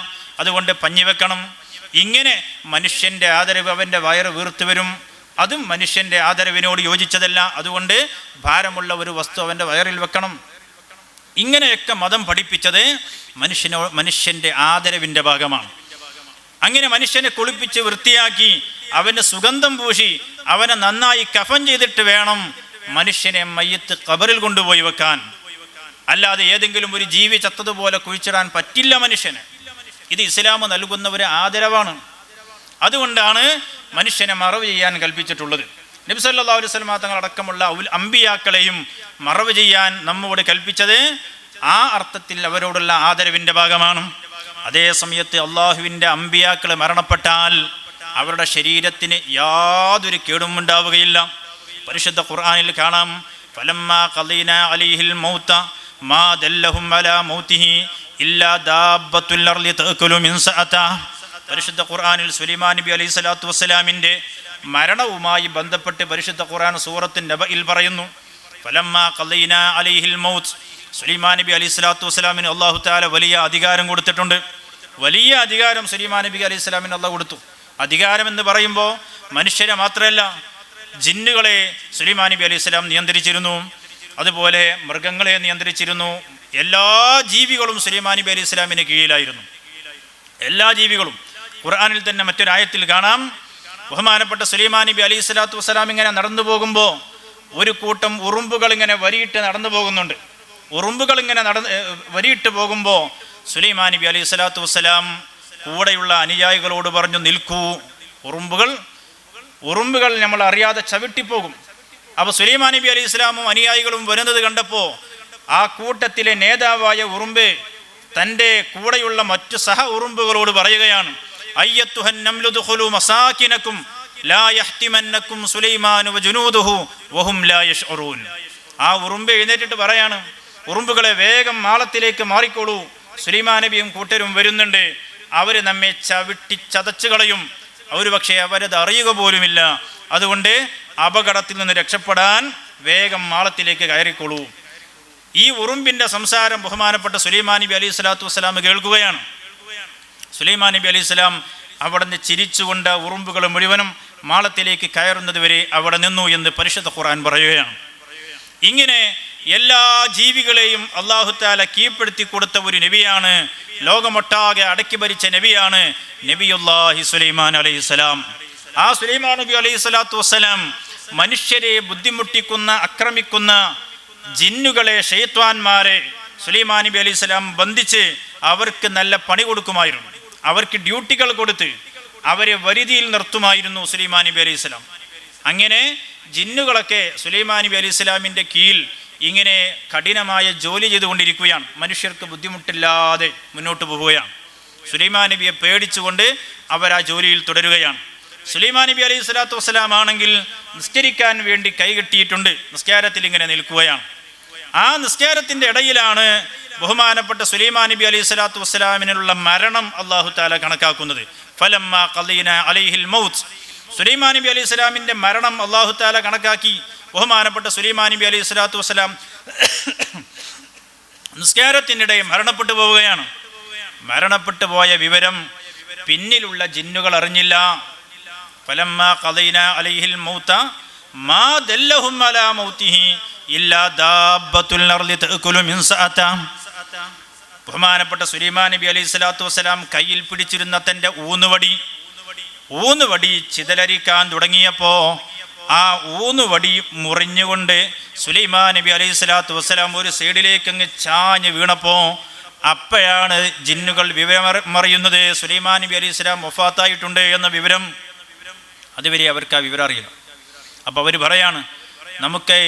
അതുകൊണ്ട് പഞ്ഞി വെക്കണം. ഇങ്ങനെ മനുഷ്യൻ്റെ ആദരവ് അവൻ്റെ വയറ് വീർത്ത് വരും. അതും മനുഷ്യൻ്റെ ആദരവിനോട് യോജിച്ചതല്ല. അതുകൊണ്ട് ഭാരമുള്ള ഒരു വസ്തു അവൻ്റെ വയറിൽ വെക്കണം. ഇങ്ങനെയൊക്കെ മതം പഠിപ്പിച്ചത് മനുഷ്യൻ്റെ ആദരവിൻ്റെ ഭാഗമാണ്. അങ്ങനെ മനുഷ്യനെ കുളിപ്പിച്ച് വൃത്തിയാക്കി അവന് സുഗന്ധം പൂശി അവനെ നന്നായി കഫൻ ചെയ്തിട്ട് വേണം മനുഷ്യനെ മയ്യത്ത് ഖബറിൽ കൊണ്ടുപോയി വെക്കാൻ. അല്ലാതെ ഏതെങ്കിലും ഒരു ജീവി ചത്തതുപോലെ കുഴിച്ചിടാൻ പറ്റില്ല മനുഷ്യന്. ഇത് ഇസ്ലാം നൽകുന്ന ഒരു ആദരവാണ്. അതുകൊണ്ടാണ് മനുഷ്യനെ മറവ് ചെയ്യാൻ കൽപ്പിച്ചിട്ടുള്ളത്. നബി സല്ലല്ലാഹു അലൈഹി വസല്ലം തങ്ങളടക്കമുള്ള അമ്പിയാക്കളെയും മറവ് ചെയ്യാൻ നമ്മോട് കൽപ്പിച്ചത് ആ അർത്ഥത്തിൽ അവരോടുള്ള ആദരവിൻ്റെ ഭാഗമാണ്. അതേ സമയത്ത് അള്ളാഹുവിൻ്റെ അമ്പിയാക്കൾ മരണപ്പെട്ടാൽ അവരുടെ ശരീരത്തിന് യാതൊരു കേടും ഉണ്ടാവുകയില്ല. പരിശുദ്ധ ഖുർആനിൽ കാണാം, ഫലമ്മാ ഖളീനാ അലൈഹിൽ മൗത മാ ദല്ലഹും അലാ മൗതിഹി ഇല്ലാ ദാബത്തുൽ അർളി തഅകുലു മിൻ സഅതാ. പരിശുദ്ധ ഖുർആനിൽ സുലൈമാൻ നബി അലൈഹി സ്വലാത്തു വസ്സലാമിൻ്റെ മരണവുമായി ബന്ധപ്പെട്ട് പരിശുദ്ധ ഖുർആൻ സൂറത്തുൻ നബഇൽ പറയുന്നു, ഫലമ്മാ ഖളീനാ അലൈഹിൽ മൗത്. സുലൈമാൻ നബി അലൈഹി സ്വലാത്തു വസ്സലാമിന് അല്ലാഹു തആല വലിയ അധികാരം കൊടുത്തിട്ടുണ്ട്. വലിയ അധികാരം സുലൈമാൻ നബി അലൈഹി സ്വലാമിന് അല്ലാഹു കൊടുത്തു. അധികാരം എന്ന് പറയുമ്പോൾ മനുഷ്യരെ മാത്രമല്ല, ജിന്നുകളെ സുലൈമാൻ നബി അലൈഹി സ്വലാം നിയന്ത്രിച്ചിരുന്നു. അതുപോലെ മൃഗങ്ങളെ നിയന്ത്രിച്ചിരുന്നു. എല്ലാ ജീവികളും സുലൈമാൻ നബി അലൈഹി സ്വലാമിന് കീഴിലായിരുന്നു. എല്ലാ ജീവികളും. ഖുർആനിൽ തന്നെ മറ്റൊരായത്തിൽ കാണാം, ബഹുമാനപ്പെട്ട സുലൈമാൻ നബി അലൈഹി സ്വലാത്തു വസ്സലാം ഇങ്ങനെ നടന്നു പോകുമ്പോൾ ഒരു കൂട്ടം ഉറുമ്പുകൾ ഇങ്ങനെ വരിയിട്ട് നടന്നു പോകുന്നുണ്ട്. ഉറുമ്പുകൾ ഇങ്ങനെ വരിയിട്ട് പോകുമ്പോൾ സുലൈമാൻ നബി അലൈഹി സ്വലാത്തു വസ്സലാം കൂടെയുള്ള അനുയായികളോട് പറഞ്ഞു, നിൽക്കൂ. ഉറുമ്പുകൾ നമ്മൾ അറിയാതെ ചവിട്ടിപ്പോകും. അപ്പോൾ സുലൈമാൻ നബി അലൈഹി സ്വലാമും അനുയായികളും വരുന്നത് കണ്ടപ്പോൾ ആ കൂട്ടത്തിലെ നേതാവായ ഉറുമ്പ് തൻ്റെ കൂടെയുള്ള മറ്റു സഹ ഉറുമ്പുകളോട് പറയുകയാണ്, അയ്യത്തുഹൻ നംലു ദുഖുലു മസാകിനകും ലാ യഹ്തിമന്നകും സുലൈമാനു വജുനൂദുഹു വഹും ലാ യശ്ഉറൂൻ. ആ ഉറുമ്പ് എഴുന്നേറ്റിട്ട് പറയാണ്, ഉറുമ്പുകളെ വേഗം മാളത്തിലേക്ക് മാറിക്കോളൂ, സുലൈമാൻ നബിയും കൂട്ടരും വരുന്നുണ്ട്. അവർ നമ്മെ ചവിട്ടിച്ചതച്ചു കളയും. ഒരുപക്ഷെ അവരത് അറിയുക പോലുമില്ല. അതുകൊണ്ട് അപകടത്തിൽ നിന്ന് രക്ഷപ്പെടാൻ വേഗം മാളത്തിലേക്ക് കയറിക്കോളൂ. ഈ ഉറുമ്പിൻ്റെ സംസാരം ബഹുമാനപ്പെട്ട സുലൈമാൻ നബി അലൈഹി സ്വലാത്തു വസ്സലാം കേൾക്കുകയാണ്. സുലൈമാൻ നബി അലൈഹി സ്വലാം അവിടെ നിന്ന് ചിരിച്ചുകൊണ്ട് ഉറുമ്പുകൾ മുഴുവനും മാളത്തിലേക്ക് കയറുന്നത് വരെ അവിടെ നിന്നു എന്ന് പരിശുദ്ധ ഖുർആൻ പറയുകയാണ്. ഇങ്ങനെ എല്ലാ ജീവികളെയും അല്ലാഹു തആല കീഴ്പ്പെടുത്തി കൊടുത്ത ഒരു നബിയാണ്, ലോകമൊട്ടാകെ അടക്കി ഭരിച്ച നബിയാണ് നബിയുല്ലാഹി സുലൈമാൻ അലൈഹിസ്സലാം. ആ സുലൈമാൻ നബി അലൈഹി സ്വലാത്തു വസ്സലാം മനുഷ്യരെ ബുദ്ധിമുട്ടിക്കുന്ന, ആക്രമിക്കുന്ന ജിന്നുകളെ, ശൈത്വാന്മാരെ സുലൈമാൻ നബി അലൈഹി സ്വലാം ബന്ധിച്ച് അവർക്ക് നല്ല പണി കൊടുക്കുമായിരുന്നു. അവർക്ക് ഡ്യൂട്ടികൾ കൊടുത്ത് അവരെ വരുതിയിൽ നിർത്തുമായിരുന്നു സുലൈമാൻ നബി അലൈഹി സ്വലാം. അങ്ങനെ ജിന്നുകളൊക്കെ സുലൈമാൻ നബി അലൈഹി സ്വലാമിൻ്റെ കീഴിൽ ഇങ്ങനെ കഠിനമായ ജോലി ചെയ്തുകൊണ്ടിരിക്കുകയാണ്. മനുഷ്യർക്ക് ബുദ്ധിമുട്ടില്ലാതെ മുന്നോട്ട് പോവുകയാണ്. സുലൈമാൻ നബിയെ പേടിച്ചുകൊണ്ട് അവർ ആ ജോലിയിൽ തുടരുകയാണ്. സുലൈമാൻ നബി അലൈഹി സ്വലാത്തു വസ്സലാം ആണെങ്കിൽ നിസ്കരിക്കാൻ വേണ്ടി കൈകെട്ടിയിട്ടുണ്ട്, നിസ്കാരത്തിൽ ഇങ്ങനെ നിൽക്കുകയാണ്. ആ നിസ്കാരത്തിൻ്റെ ഇടയിലാണ് ബഹുമാനപ്പെട്ട സുലൈമാൻ നബി അലൈഹി സ്വലാത്തു വസ്സലാമിനുള്ള മരണം അല്ലാഹു തആല കണക്കാക്കുന്നത്. ഫലമ്മാ ഖളീന അലൈഹിൽ മൗത്ത്, സുലൈമാൻ നബി അലൈഹി സ്വലാമിൻ്റെ മരണം അല്ലാഹു തആല കണക്കാക്കി. ബഹുമാനപ്പെട്ട സുലൈമാൻ നബി അലൈഹി സ്വലാത്തു വസ്സലാം നിസ്കാരത്തിനിടെ മരണപ്പെട്ടു പോവുകയാണ്. മരണപ്പെട്ടു പോയ വിവരം പിന്നിലുള്ള ജിന്നുകൾ അറിഞ്ഞില്ല. ഫലമ്മാ ഖളീന അലൈഹിൽ മൗത മാ ദല്ലഹും അലാ മൗതിഹി ഇല്ലാ ദാബത്തുൽ അർളി തഅകുലു മിൻ സഅത. ബഹുമാനപ്പെട്ട സുലൈമാൻ നബി അലൈഹി സ്വലാത്തു വസ്സലാം കയ്യിൽ പിടിച്ചിരുന്ന തൻ്റെ ഊന്നുവടി ചിതലരിക്കാൻ തുടങ്ങിയപ്പോൾ ആ ഊന്നുവടി മുറിഞ്ഞുകൊണ്ട് സുലൈമാൻ നബി അലൈഹി സ്വലാത്തു വസ്സലാം ഒരു സൈഡിലേക്ക് അങ്ങ് ചാഞ്ഞ് വീണപ്പോൾ അപ്പോഴാണ് ജിന്നുകൾ വിവരമറിയുന്നത് സുലൈമാൻ നബി അലൈഹി സ്വലാം വഫാത്തായിട്ടുണ്ട് എന്ന വിവരം. അതുവരെ അവർക്ക് ആ വിവരം അറിയില്ല. അപ്പോൾ അവർ പറയാണ്, നമുക്ക്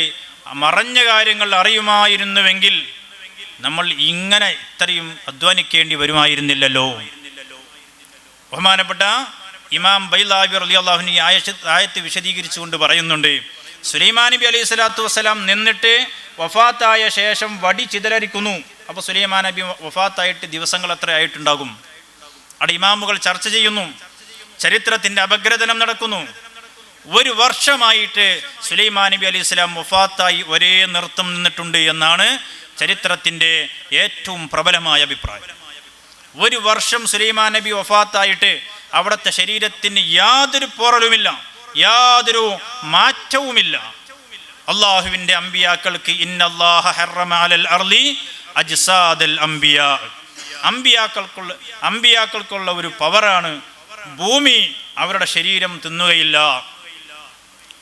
മറഞ്ഞ കാര്യങ്ങൾ അറിയുമായിരുന്നുവെങ്കിൽ നമ്മൾ ഇങ്ങനെ ഇത്രയും അധ്വാനിക്കേണ്ടി വരുമായിരുന്നില്ലല്ലോ. ബഹുമാനപ്പെട്ട ഇമാം ബൈലാവി റളിയല്ലാഹു അൻഹു ഈ ആയത്ത് വിശദീകരിച്ചുകൊണ്ട് പറയുന്നുണ്ട്, സുലൈമാൻ നബി അലൈഹി സ്വലാത്തു വസ്സലാം നിന്നിട്ട് വഫാത്തായ ശേഷം വടി ചിതലരിക്കുന്നു. അപ്പോൾ സുലൈമാൻ നബി വഫാത്തായിട്ട് ദിവസങ്ങൾ എത്ര ആയിട്ടുണ്ടാകും? അവിടെ ഇമാമുകൾ ചർച്ച ചെയ്യുന്നു. ചരിത്രത്തിൻ്റെ അപഗ്രഥനം നടക്കുന്നു. 1 വർഷമായിട്ട് സുലൈമാൻ നബി അലൈഹി സ്വലാം വഫാത്തായി ഒരേ നൃത്തം നിന്നിട്ടുണ്ട് എന്നാണ് ചരിത്രത്തിൻ്റെ ഏറ്റവും പ്രബലമായ അഭിപ്രായം. 1 വർഷം സുലൈമാൻ നബി വഫാത്തായിട്ട് അവിടുത്തെ ശരീരത്തിന് യാതൊരു പോറലുമില്ല, യാതൊരു മാറ്റവുമില്ല. അള്ളാഹുവിൻ്റെ അമ്പിയാക്കൾക്ക് ഇന്നല്ലാഹ ഹറമ അലൽ അർളി അജ്സാദൽ അംബിയാ, അമ്പിയാക്കൾക്കുള്ള ഒരു പവറാണ്. ഭൂമി അവരുടെ ശരീരം തിന്നുകയില്ല.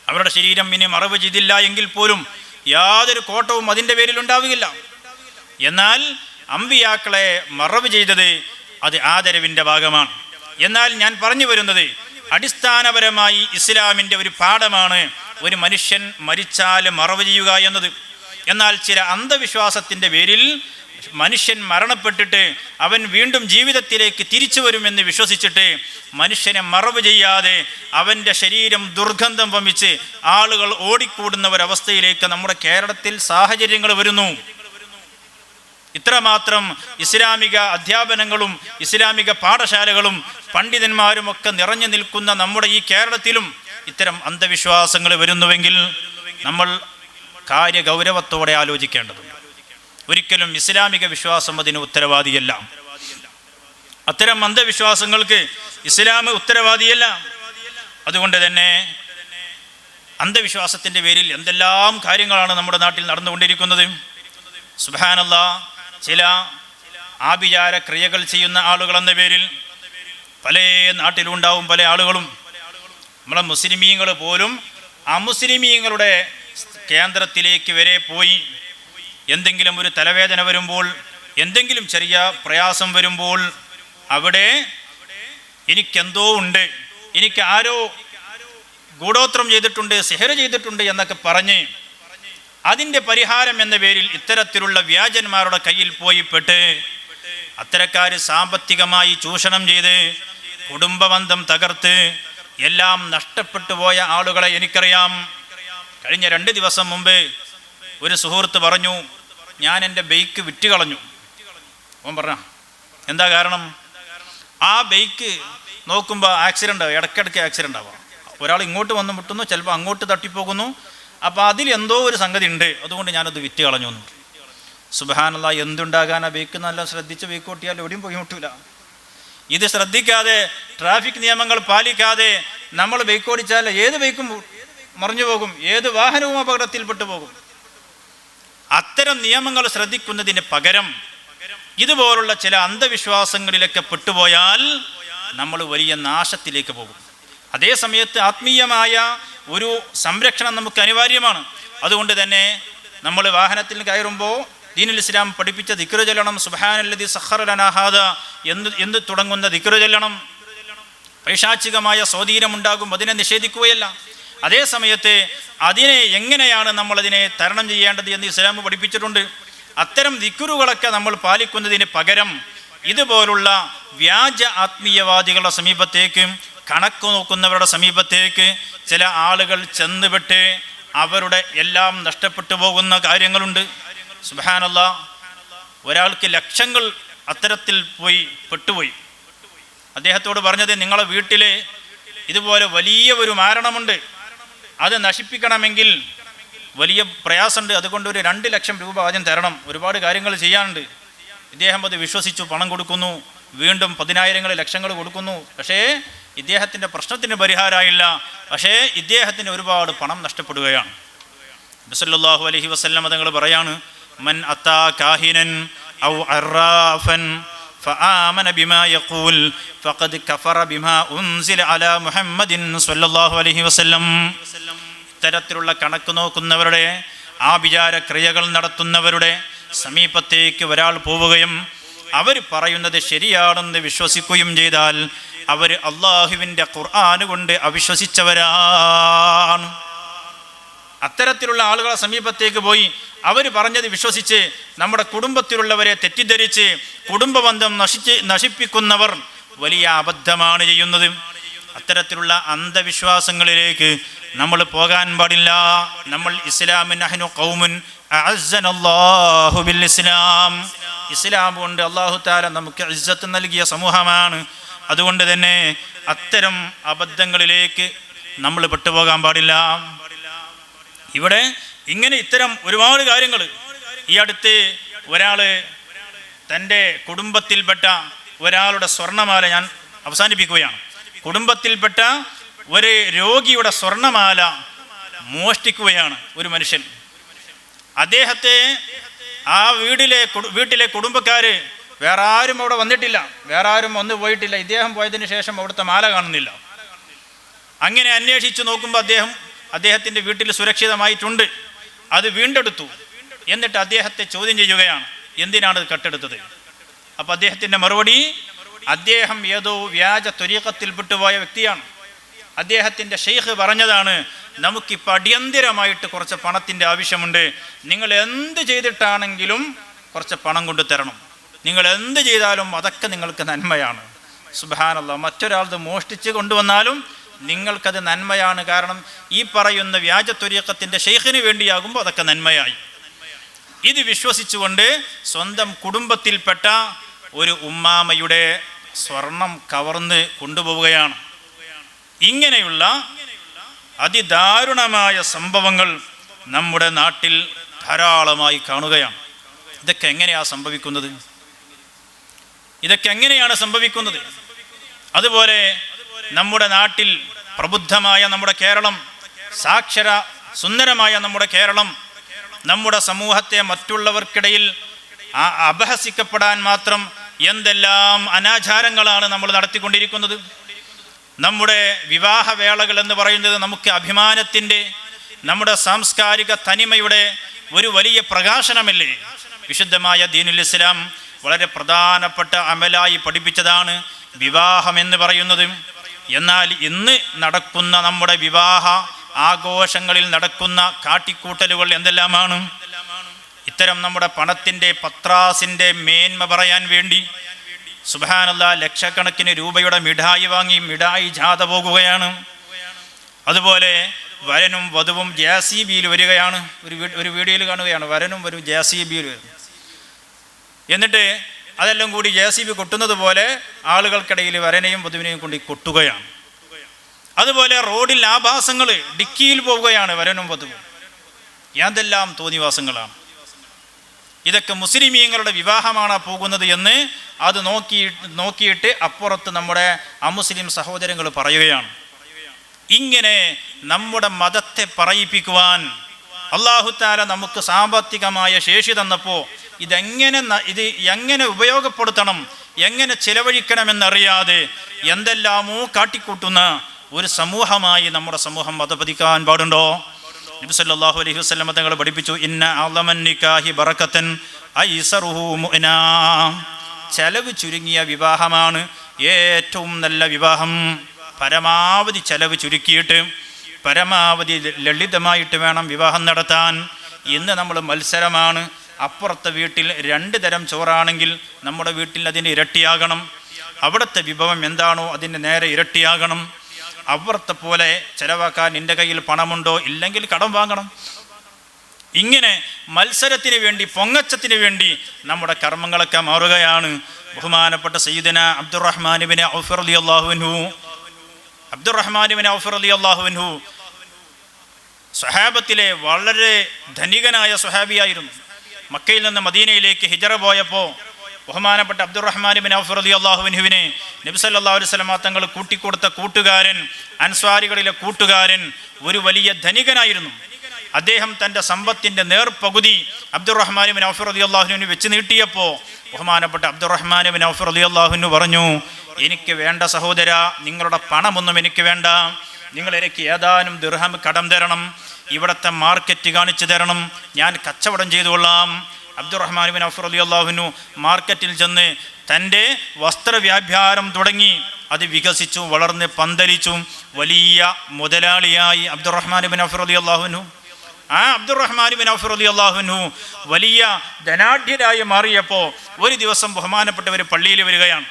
അവരുടെ ശരീരം ഇനി മറവ് ചെയ്തില്ല എങ്കിൽ പോലും യാതൊരു കോട്ടവും അതിൻ്റെ പേരിൽ ഉണ്ടാവുകയില്ല. എന്നാൽ അമ്പിയാക്കളെ മറവ് ചെയ്തത് അത് ആദരവിൻ്റെ ഭാഗമാണ്. എന്നാൽ ഞാൻ പറഞ്ഞു വരുന്നത് അടിസ്ഥാനപരമായി ഇസ്ലാമിൻ്റെ ഒരു പാഠമാണ് ഒരു മനുഷ്യൻ മരിച്ചാൽ മറവ് ചെയ്യുക എന്നത്. എന്നാൽ ചില അന്ധവിശ്വാസത്തിൻ്റെ പേരിൽ മനുഷ്യൻ മരണപ്പെട്ടിട്ട് അവൻ വീണ്ടും ജീവിതത്തിലേക്ക് തിരിച്ചു വരുമെന്ന് വിശ്വസിച്ചിട്ട് മനുഷ്യനെ മറവ് ചെയ്യാതെ അവൻ്റെ ശരീരം ദുർഗന്ധം വമിച്ച് ആളുകൾ ഓടിക്കൂടുന്ന ഒരവസ്ഥയിലേക്ക് നമ്മുടെ കേരളത്തിൽ സാഹചര്യങ്ങൾ വരുന്നു. ഇത്രമാത്രം ഇസ്ലാമിക അധ്യാപനങ്ങളും ഇസ്ലാമിക പാഠശാലകളും പണ്ഡിതന്മാരുമൊക്കെ നിറഞ്ഞു നിൽക്കുന്ന നമ്മുടെ ഈ കേരളത്തിലും ഇത്തരം അന്ധവിശ്വാസങ്ങൾ വരുന്നുവെങ്കിൽ നമ്മൾ കാര്യഗൗരവത്തോടെ ആലോചിക്കേണ്ടതുണ്ട്. ഒരിക്കലും ഇസ്ലാമിക വിശ്വാസം അതിന് ഉത്തരവാദിയല്ല. അത്തരം അന്ധവിശ്വാസങ്ങൾക്ക് ഇസ്ലാം ഉത്തരവാദിയല്ല. അതുകൊണ്ട് തന്നെ അന്ധവിശ്വാസത്തിൻ്റെ പേരിൽ എന്തെല്ലാം കാര്യങ്ങളാണ് നമ്മുടെ നാട്ടിൽ നടന്നുകൊണ്ടിരിക്കുന്നത്. സുബ്ഹാനല്ലാഹ്, ചില ആഭിചാര ക്രിയകൾ ചെയ്യുന്ന ആളുകളെന്ന പേരിൽ പല നാട്ടിലുണ്ടാവും പല ആളുകളും. നമ്മളെ മുസ്ലിമീങ്ങൾ പോലും അമുസ്ലിമീങ്ങളുടെ കേന്ദ്രത്തിലേക്ക് വരെ പോയി എന്തെങ്കിലും ഒരു തലവേദന വരുമ്പോൾ, എന്തെങ്കിലും ചെറിയ പ്രയാസം വരുമ്പോൾ അവിടെ എനിക്കെന്തോ ഉണ്ട്, എനിക്ക് ആരോ ഗൂഢോത്രം ചെയ്തിട്ടുണ്ട്, സിഹർ ചെയ്തിട്ടുണ്ട് എന്നൊക്കെ പറഞ്ഞ് അതിൻ്റെ പരിഹാരം എന്ന പേരിൽ ഇത്തരത്തിലുള്ള വ്യാജന്മാരുടെ കയ്യിൽ പോയി പെട്ട് അത്തരക്കാർ സാമ്പത്തികമായി ചൂഷണം ചെയ്ത് കുടുംബബന്ധം തകർത്ത് എല്ലാം നഷ്ടപ്പെട്ടു പോയ ആളുകളെ എനിക്കറിയാം. കഴിഞ്ഞ 2 ദിവസം മുമ്പ് ഒരു സുഹൃത്ത് പറഞ്ഞു, ഞാൻ എൻ്റെ ബൈക്ക് വിറ്റ് കളഞ്ഞു. അവൻ പറഞ്ഞ എന്താ കാരണം? ആ ബൈക്ക് നോക്കുമ്പോൾ ആക്സിഡൻ്റ് ആവും, ഇടയ്ക്കിടയ്ക്ക് ആക്സിഡൻ്റ് ആവാം. ഒരാൾ ഇങ്ങോട്ട് വന്ന് മുട്ടുന്നു, ചിലപ്പോൾ അങ്ങോട്ട് തട്ടിപ്പോകുന്നു. അപ്പോൾ അതിൽ എന്തോ ഒരു സംഗതി ഉണ്ട്, അതുകൊണ്ട് ഞാനത് വിറ്റ് കളഞ്ഞു എന്ന്. സുബ്ഹാനല്ലാഹ്, എന്തുണ്ടാകാൻ? ആ ബൈക്ക് നല്ല ശ്രദ്ധിച്ച് ബൈക്ക് ഓട്ടിയാൽ എവിടെയും പോയി മുട്ടൂല. ഇത് ശ്രദ്ധിക്കാതെ ട്രാഫിക് നിയമങ്ങൾ പാലിക്കാതെ നമ്മൾ ബൈക്ക് ഓടിച്ചാൽ ഏത് ബൈക്കും മറിഞ്ഞു പോകും, ഏത് വാഹനവും അപകടത്തിൽപ്പെട്ടു പോകും. അത്തരം നിയമങ്ങൾ ശ്രദ്ധിക്കുന്നതിന് പകരം ഇതുപോലുള്ള ചില അന്ധവിശ്വാസങ്ങളിലൊക്കെ പെട്ടുപോയാൽ നമ്മൾ വലിയ നാശത്തിലേക്ക് പോകും. അതേ സമയത്ത് ആത്മീയമായ ഒരു സംരക്ഷണം നമുക്ക് അനിവാര്യമാണ്. അതുകൊണ്ട് തന്നെ നമ്മൾ വാഹനത്തിൽ കയറുമ്പോൾ ദീനുൽ ഇസ്ലാം പഠിപ്പിച്ച ദിക്ർ ചൊല്ലണം. സുബ്ഹാനല്ലദി സഖറ ലനാ ഹാദാ എന്ന് തുടങ്ങുന്ന ദിക്ർ ചൊല്ലണം. പൈശാചികമായ സ്വാധീനമുണ്ടാകും, അതിനെ നിഷേധിക്കുകയല്ല. അതേ സമയത്ത് അതിനെ എങ്ങനെയാണ് നമ്മളതിനെ തരണം ചെയ്യേണ്ടത് എന്ന് ഇസ്ലാം പഠിപ്പിച്ചിട്ടുണ്ട്. അത്തരം ദിക്റുകളൊക്കെ നമ്മൾ പാലിക്കുന്നതിന് പകരം ഇതുപോലുള്ള വ്യാജ ആത്മീയവാദികളുടെ സമീപത്തേക്ക്, കണക്ക് നോക്കുന്നവരുടെ സമീപത്തേക്ക് ചില ആളുകൾ ചെന്നുപെട്ട് അവരുടെ എല്ലാം നഷ്ടപ്പെട്ടു പോകുന്ന കാര്യങ്ങളുണ്ട്. സുബ്ഹാനല്ലാഹ്, ഒരാൾക്ക് ലക്ഷങ്ങൾ അത്തരത്തിൽ പെട്ടുപോയി. അദ്ദേഹത്തോട് പറഞ്ഞത്, നിങ്ങളെ വീട്ടിൽ ഇതുപോലെ വലിയ ഒരു മാരണമുണ്ട്, അത് നശിപ്പിക്കണമെങ്കിൽ വലിയ പ്രയാസമുണ്ട്, അതുകൊണ്ട് ഒരു 2 ലക്ഷം രൂപ ആദ്യം തരണം, ഒരുപാട് കാര്യങ്ങൾ ചെയ്യാനുണ്ട്. ഇദ്ദേഹം അത് വിശ്വസിച്ചു, പണം കൊടുക്കുന്നു, വീണ്ടും 10,000 ലക്ഷങ്ങൾ കൊടുക്കുന്നു. പക്ഷേ ഇദ്ദേഹത്തിൻ്റെ പ്രശ്നത്തിന് പരിഹാരമായില്ല. പക്ഷേ ഇദ്ദേഹത്തിന് ഒരുപാട് പണം നഷ്ടപ്പെടുകയാണ്. നബി സല്ലല്ലാഹു അലൈഹി വസല്ലം തങ്ങൾ പറയാണ്, മൻ അതാ കാഹിനൻ ഔ അറാഫൻ ഫആമന ബിമാ യഖൂൽ ഫഖദ് കഫറ ബിമാ ഉൻസില അലാ മുഹമ്മദിൻ സല്ലല്ലാഹു അലൈഹി വസല്ലം. ഇത്തരത്തിലുള്ള കണക്ക് നോക്കുന്നവരുടെ, ആഭിചാര ക്രിയകൾ നടത്തുന്നവരുടെ സമീപത്തേക്ക് ഒരാൾ പോവുകയും അവർ പറയുന്നത് ശരിയാണെന്ന് വിശ്വസിക്കുകയും ചെയ്താൽ അവർ അള്ളാഹുവിൻ്റെ ഖുർആൻ കൊണ്ട് അവിശ്വസിച്ചവരാണ്. അത്തരത്തിലുള്ള ആളുകളെ സമീപത്തേക്ക് പോയി അവർ പറഞ്ഞത് വിശ്വസിച്ച് നമ്മുടെ കുടുംബത്തിലുള്ളവരെ തെറ്റിദ്ധരിച്ച് കുടുംബബന്ധം നശിപ്പിക്കുന്നവർ വലിയ അബദ്ധമാണ് ചെയ്യുന്നത്. അത്തരത്തിലുള്ള അന്ധവിശ്വാസങ്ങളിലേക്ക് നമ്മൾ പോകാൻ പാടില്ല. നമ്മൾ ഇസ്ലാമിൻ നഹ്നു ഖൗമുൻ അഅസ്സനല്ലാഹു ബിൽ ഇസ്ലാം, ഇസ്ലാം കൊണ്ട് അല്ലാഹു തആല നമുക്ക് ഇസ്സത്ത് നൽകിയ സമൂഹമാണ്. അതുകൊണ്ട് തന്നെ അത്തരം അബദ്ധങ്ങളിലേക്ക് നമ്മൾ പെട്ടുപോകാൻ പാടില്ല. ഇവിടെ ഇങ്ങനെ ഇത്തരം ഒരുപാട് കാര്യങ്ങൾ. ഈ അടുത്ത് ഒരാൾ തൻ്റെ കുടുംബത്തിൽപ്പെട്ട ഒരാളുടെ സ്വർണ്ണമാല, ഞാൻ അവസാനിപ്പിക്കുകയാണ്, കുടുംബത്തിൽപ്പെട്ട ഒരു രോഗിയുടെ സ്വർണ്ണമാല മോഷ്ടിക്കുകയാണ് ഒരു മനുഷ്യൻ. അദ്ദേഹത്തെ ആ വീട്ടിലെ കുടുംബക്കാർ, വേറെ ആരും അവിടെ വന്നിട്ടില്ല, വേറെ ആരും വന്നു പോയിട്ടില്ല. ഇദ്ദേഹം പോയതിന് ശേഷം അവിടുത്തെ മാല കാണുന്നില്ല. അങ്ങനെ അന്വേഷിച്ച് നോക്കുമ്പോൾ അദ്ദേഹത്തിൻ്റെ വീട്ടിൽ സുരക്ഷിതമായിട്ടുണ്ട്. അത് വീണ്ടെടുത്തു. എന്നിട്ട് അദ്ദേഹത്തെ ചോദ്യം ചെയ്യുകയാണ്, എന്തിനാണ് ഇത് കട്ടെടുത്തത്? അപ്പോൾ അദ്ദേഹത്തിൻ്റെ മറുപടി, അദ്ദേഹം ഏതോ വ്യാജ ത്വരീഖത്തിൽ പെട്ടുപോയ വ്യക്തിയാണ്. അദ്ദേഹത്തിൻ്റെ ഷെയ്ഖ് പറഞ്ഞതാണ്, നമുക്കിപ്പോൾ അടിയന്തിരമായിട്ട് കുറച്ച് പണത്തിൻ്റെ ആവശ്യമുണ്ട്, നിങ്ങൾ എന്ത് ചെയ്തിട്ടാണെങ്കിലും കുറച്ച് പണം കൊണ്ട് തരണം, നിങ്ങൾ എന്ത് ചെയ്താലും അതൊക്കെ നിങ്ങൾക്ക് നന്മയാണ്. സുബ്ഹാനല്ലാഹ്, മറ്റൊരാളത് മോഷ്ടിച്ച് കൊണ്ടുവന്നാലും നിങ്ങൾക്കത് നന്മയാണ്. കാരണം ഈ പറയുന്ന വ്യാജ ത്വരീഖത്തിൻ്റെ ഷെയ്ഖിന് വേണ്ടിയാകുമ്പോൾ അതൊക്കെ നന്മയായി. ഇത് വിശ്വസിച്ചുകൊണ്ട് സ്വന്തം കുടുംബത്തിൽപ്പെട്ട ഒരു ഉമ്മാമയുടെ സ്വർണം കവർന്ന് കൊണ്ടുപോവുകയാണ്. ഇങ്ങനെയുള്ള അതിദാരുണമായ സംഭവങ്ങൾ നമ്മുടെ നാട്ടിൽ ധാരാളമായി കാണുകയാണ്. ഇതൊക്കെ എങ്ങനെയാണ് സംഭവിക്കുന്നത്? അതുപോലെ നമ്മുടെ നാട്ടിൽ പ്രബുദ്ധമായ നമ്മുടെ കേരളം, സാക്ഷര സുന്ദരമായ നമ്മുടെ കേരളം, നമ്മുടെ സമൂഹത്തെ മറ്റുള്ളവർക്കിടയിൽ അപഹസിക്കപ്പെടാൻ മാത്രം എന്തെല്ലാം അനാചാരങ്ങളാണ് നമ്മൾ നടത്തിക്കൊണ്ടിരിക്കുന്നത്. നമ്മുടെ വിവാഹവേളകൾ എന്ന് പറയുന്നത് നമുക്ക് അഭിമാനത്തിൻ്റെ, നമ്മുടെ സാംസ്കാരിക തനിമയുടെ ഒരു വലിയ പ്രകാശനമല്ലേ? വിശുദ്ധമായ ദീനുൽ ഇസ്ലാം വളരെ പ്രധാനപ്പെട്ട അമലായി പഠിപ്പിച്ചതാണ് വിവാഹം എന്ന് പറയുന്നത്. എന്നാൽ ഇന്ന് നടക്കുന്ന നമ്മുടെ വിവാഹ ആഘോഷങ്ങളിൽ നടക്കുന്ന കാട്ടിക്കൂട്ടലുകൾ എന്തെല്ലാമാണ്? ഇത്തരം നമ്മുടെ പണത്തിൻ്റെ, പത്രാസിൻ്റെ മേന്മ പറയാൻ വേണ്ടി സുബ്ഹാനല്ലാഹ് ലക്ഷക്കണക്കിന് രൂപയുടെ മിഠായി വാങ്ങി മിഠായി ജാഥ പോകുകയാണ്. അതുപോലെ വരനും വധുവും JCBയിൽ വരികയാണ്. ഒരു വീഡിയോയിൽ കാണുകയാണ്, വരനും ഒരു JCBയിൽ വരും. എന്നിട്ട് അതെല്ലാം കൂടി JCB കൊട്ടുന്നത് പോലെ ആളുകൾക്കിടയിൽ വരനെയും വധുവിനെയും കൊണ്ട് കൊട്ടുകയാണ്. അതുപോലെ റോഡിൽ ആഭാസങ്ങൾ, ഡിക്കിയിൽ പോവുകയാണ് വരനും വധുവും. എന്തെല്ലാം തോന്നിവാസങ്ങളാണ്! ഇതൊക്കെ മുസ്ലിമീങ്ങളുടെ വിവാഹമാണ് പോകുന്നത് എന്ന് അത് നോക്കിയിട്ട് അപ്പുറത്ത് നമ്മുടെ അമുസ്ലിം സഹോദരങ്ങൾ പറയുകയാണ്. ഇങ്ങനെ നമ്മുടെ മതത്തെ പറയിപ്പിക്കുവാൻ അല്ലാഹു തആല നമുക്ക് സാമ്പത്തികമായ ശേഷി തന്നപ്പോൾ ഇത് എങ്ങനെ ഉപയോഗപ്പെടുത്തണം, എങ്ങനെ ചെലവഴിക്കണമെന്നറിയാതെ എന്തെല്ലാമോ കാട്ടിക്കൂട്ടുന്ന ഒരു സമൂഹമായി നമ്മുടെ സമൂഹം അധപതിക്കാൻ പാടുണ്ടോ? നബി സല്ലല്ലാഹു അലൈഹി വസല്ലം തങ്ങൾ പഠിപ്പിച്ചു, ഇന്ന അഅ്ളമൻ നിക്കാഹി ബറകതൻ ഐസറുഹു മുഅ്നാ. ചെലവ് ചുരുങ്ങിയ വിവാഹമാണ് ഏറ്റവും നല്ല വിവാഹം. പരമാവധി ചെലവ് ചുരുക്കിയിട്ട് പരമാവധി ലളിതമായിട്ട് വേണം വിവാഹം നടത്താൻ. ഇന്ന് നമ്മൾ മത്സരമാണ്. അപ്പുറത്തെ വീട്ടിൽ 2 തരം ചോറാണെങ്കിൽ നമ്മുടെ വീട്ടിൽ അതിന് ഇരട്ടിയാകണം. അവിടുത്തെ വിഭവം എന്താണോ അതിൻ്റെ നേരെ ഇരട്ടിയാകണം. അപ്പുറത്തെ പോലെ ചിലവാക്കാൻ എൻ്റെ കയ്യിൽ പണമുണ്ടോ, ഇല്ലെങ്കിൽ കടം വാങ്ങണം. ഇങ്ങനെ മത്സരത്തിന് വേണ്ടി, പൊങ്ങച്ചത്തിന് വേണ്ടി നമ്മുടെ കർമ്മങ്ങളൊക്കെ മാറുകയാണ്. ബഹുമാനപ്പെട്ട സയ്യിദന അബ്ദുറഹ്മാൻ ഇബ്നു ഔഫ് റളിയല്ലാഹു അൻഹു സ്വഹാബത്തിലെ വളരെ ധനികനായ സ്വഹാബിയായിരുന്നു. മക്കയിൽ നിന്ന് മദീനയിലേക്ക് ഹിജറ പോയപ്പോൾ ബഹുമാനപ്പെട്ട അബ്ദുറഹ്മാൻ ഇബ്നു ഔഫ് റളിയല്ലാഹു അൻഹുവിനെ നബി സല്ലല്ലാഹു അലൈഹി വസല്ലം തങ്ങൾ കൂട്ടിക്കൊടുത്ത കൂട്ടുകാരൻ, അൻസ്വാരികളിലെ കൂട്ടുകാരൻ, ഒരു വലിയ ധനികനായിരുന്നു. അദ്ദേഹം തൻ്റെ സമ്പത്തിൻ്റെ നേർപകുതി അബ്ദുറഹ്മാൻ ഇബ്നു ഔഫ് റളിയല്ലാഹു അൻഹുവിന് വെച്ച് നീട്ടിയപ്പോൾ ബഹുമാനപ്പെട്ട അബ്ദുറഹ്മാൻ ഇബ്നു ഔഫ് റളിയല്ലാഹു അൻഹു പറഞ്ഞു, എനിക്ക് വേണ്ട സഹോദര, നിങ്ങളുടെ പണമൊന്നും എനിക്ക് വേണ്ട. നിങ്ങൾ എനിക്ക് ഏതാനും ദിർഹം കടം തരണം, ഇവിടുത്തെ മാർക്കറ്റ് കാണിച്ചു തരണം, ഞാൻ കച്ചവടം ചെയ്തുകൊള്ളാം. അബ്ദുറഹ്മാൻ ഇബ്നു ഔഫ് റളിയല്ലാഹു അൻഹു മാർക്കറ്റിൽ ചെന്ന് തൻ്റെ വസ്ത്രവ്യാപാരം തുടങ്ങി. അത് വികസിച്ചു, വളർന്ന് പന്തലിച്ചു. വലിയ മുതലാളിയായി അബ്ദുറഹ്മാൻ ഇബ്നു ഔഫ് റളിയല്ലാഹു അൻഹു. ആ അബ്ദുറഹ്മാൻ ഇബ്നു ഔഫ് റളിയല്ലാഹു അൻഹു വലിയ ധനാഢ്യരായി മാറിയപ്പോൾ ഒരു ദിവസം ബഹുമാനപ്പെട്ടവർ പള്ളിയിൽ വരികയാണ്.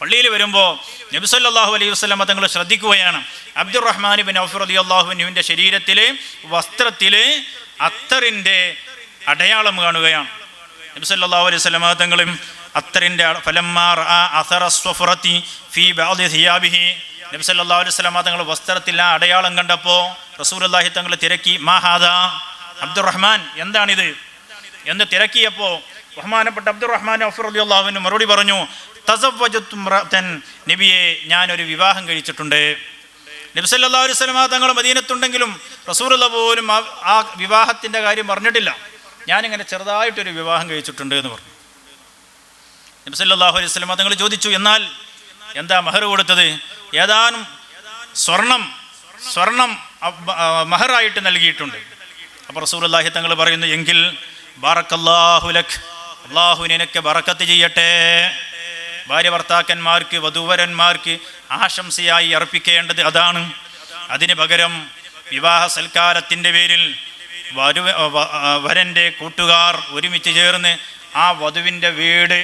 പള്ളിയിൽ വരുമ്പോൾ നബി സല്ലല്ലാഹു അലൈഹി വസല്ലം തങ്ങൾ ശ്രദ്ധിക്കുകയാണ്. അബ്ദുറഹ്മാൻ ഇബ്നു ഔഫ് റളിയല്ലാഹു അൻഹുവിൻ്റെ ശരീരത്തിലെ വസ്ത്രത്തിലെ അത്തറിൻ്റെ അടയാളം കാണുകയാണ്. നബി സല്ലല്ലാഹു അലൈഹി വസല്ലം തങ്ങളും അത്തറിൻ്റെ ഫലമ്മാ റഅ അസറ സ്വഫറതി ഫീ ബഅദി സിയാബിഹി, നബി സല്ലല്ലാഹു അലൈഹി വസല്ലം തങ്ങൾ വസ്ത്രത്തിൽ ആ അടയാളം കണ്ടപ്പോൾ റസൂലുള്ളാഹി തങ്ങൾ തിരക്കി, മാ ഹാദാ, അബ്ദുറഹ്മാൻ എന്താണിത് എന്ന് തിരക്കിയപ്പോൾ ബഹുമാനപ്പെട്ട അബ്ദുറഹ്മാൻ ഔഫ് റളിയല്ലാഹു അൻഹു മറുപടി പറഞ്ഞു, തസവ്വജതു ഇംറഅതൻ, നബിയെ ഞാനൊരു വിവാഹം കഴിച്ചിട്ടുണ്ട്. നബി സല്ലല്ലാഹു അലൈഹി വസല്ലം തങ്ങൾ മദീനത്തുണ്ടെങ്കിലും റസൂലുള്ളാഹി പോലും ആ വിവാഹത്തിൻ്റെ കാര്യം പറഞ്ഞിട്ടില്ല. ഞാനിങ്ങനെ ചെറുതായിട്ടൊരു വിവാഹം കഴിച്ചിട്ടുണ്ട് എന്ന് പറഞ്ഞു. നബി സല്ലല്ലാഹു അലൈഹി വസല്ലം തങ്ങൾ ചോദിച്ചു, എന്നാൽ എന്താ മഹർ കൊടുത്തത്? ഏതാനും സ്വർണം മഹറായിട്ട് നൽകിയിട്ടുണ്ട്. അപ്പോൾ റസൂലുള്ളാഹി തങ്ങൾ പറയുന്നു, എങ്കിൽ ബാറക്കല്ലാഹു ലക്, അല്ലാഹു നിനക്ക് ബറക്കത്ത് ചെയ്യട്ടെ. ഭാര്യ ഭർത്താക്കന്മാർക്ക്, വധൂവരന്മാർക്ക് ആശംസയായി അർപ്പിക്കേണ്ടത് അതാണ്. അതിന് പകരം വിവാഹ സൽക്കാരത്തിൻ്റെ പേരിൽ വരൻ്റെ കൂട്ടുകാർ ഒരുമിച്ച് ചേർന്ന് ആ വധുവിൻ്റെ വീട്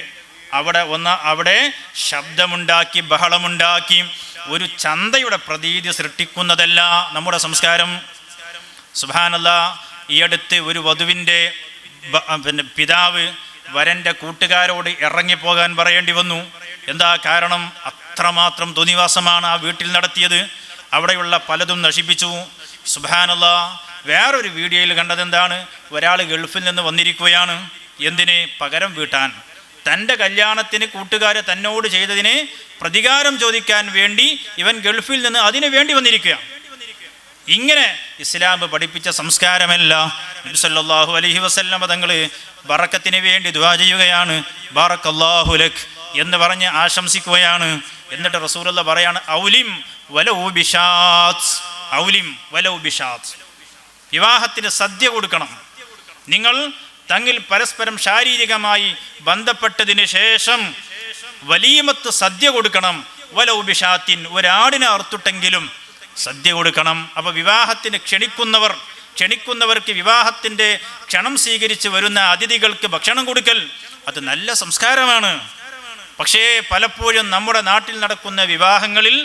അവിടെ ശബ്ദമുണ്ടാക്കി, ബഹളമുണ്ടാക്കി ഒരു ചന്തയുടെ പ്രതീതി സൃഷ്ടിക്കുന്നതല്ല നമ്മുടെ സംസ്കാരം. സുബ്ഹാനല്ലാഹ്, ഈ അടുത്ത് ഒരു വധുവിൻ്റെ പിതാവ് വരൻ്റെ കൂട്ടുകാരോട് ഇറങ്ങിപ്പോകാൻ പറയേണ്ടി വന്നു. എന്താ കാരണം? അത്രമാത്രം തോന്നിവാസമാണ് ആ വീട്ടിൽ നടത്തിയത്. അവിടെയുള്ള പലതും നശിപ്പിച്ചു. സുബ്ഹാനല്ലാഹ്, വേറൊരു വീഡിയോയിൽ കണ്ടത് എന്താണ്? ഒരാൾ ഗൾഫിൽ നിന്ന് വന്നിരിക്കുകയാണ്. എന്തിന്? പകരം വീട്ടാൻ. തൻ്റെ കല്യാണത്തിന് കൂട്ടുകാരെ തന്നോട് ചെയ്തതിന് പ്രതികാരം ചോദിക്കാൻ വേണ്ടി ഇവൻ ഗൾഫിൽ നിന്ന് അതിനു വേണ്ടി വന്നിരിക്കുക. ഇങ്ങനെ ഇസ്ലാം പഠിപ്പിച്ച സംസ്കാരമല്ല. നബി സല്ലല്ലാഹു അലൈഹി വസല്ലം തങ്ങൾ ബറക്കത്തിന് വേണ്ടി ദുആ ചെയ്യുകയാണ്. ബാറക്കല്ലാഹു ലക് എന്ന് പറഞ്ഞ് ആശംസിക്കുകയാണ്. എന്നിട്ട് റസൂലുള്ളാഹി പറയാണ്, ഔലിം വലൗ ബിശാത്ത്, ഔലിം വലൗ ബിശാത്ത്, വിവാഹത്തിന് സദ്യ കൊടുക്കണം. നിങ്ങൾ തങ്ങൾ പരസ്പരം ശാരീരികമായി ബന്ധപ്പെട്ടതിന് ശേഷം വലീമത്ത് സദ്യ കൊടുക്കണം. വലൗ ബിശാത്തിൻ, ഒരാടിനെ അറുത്തിട്ടെങ്കിലും സദ്യ കൊടുക്കണം. അപ്പോൾ വിവാഹത്തിന് ക്ഷണിക്കുന്നവർക്ക് വിവാഹത്തിൻ്റെ ക്ഷണം സ്വീകരിച്ച് വരുന്ന അതിഥികൾക്ക് ഭക്ഷണം കൊടുക്കൽ അത് നല്ല സംസ്കാരമാണ്. പക്ഷേ പലപ്പോഴും നമ്മുടെ നാട്ടിൽ നടക്കുന്ന വിവാഹങ്ങളിൽ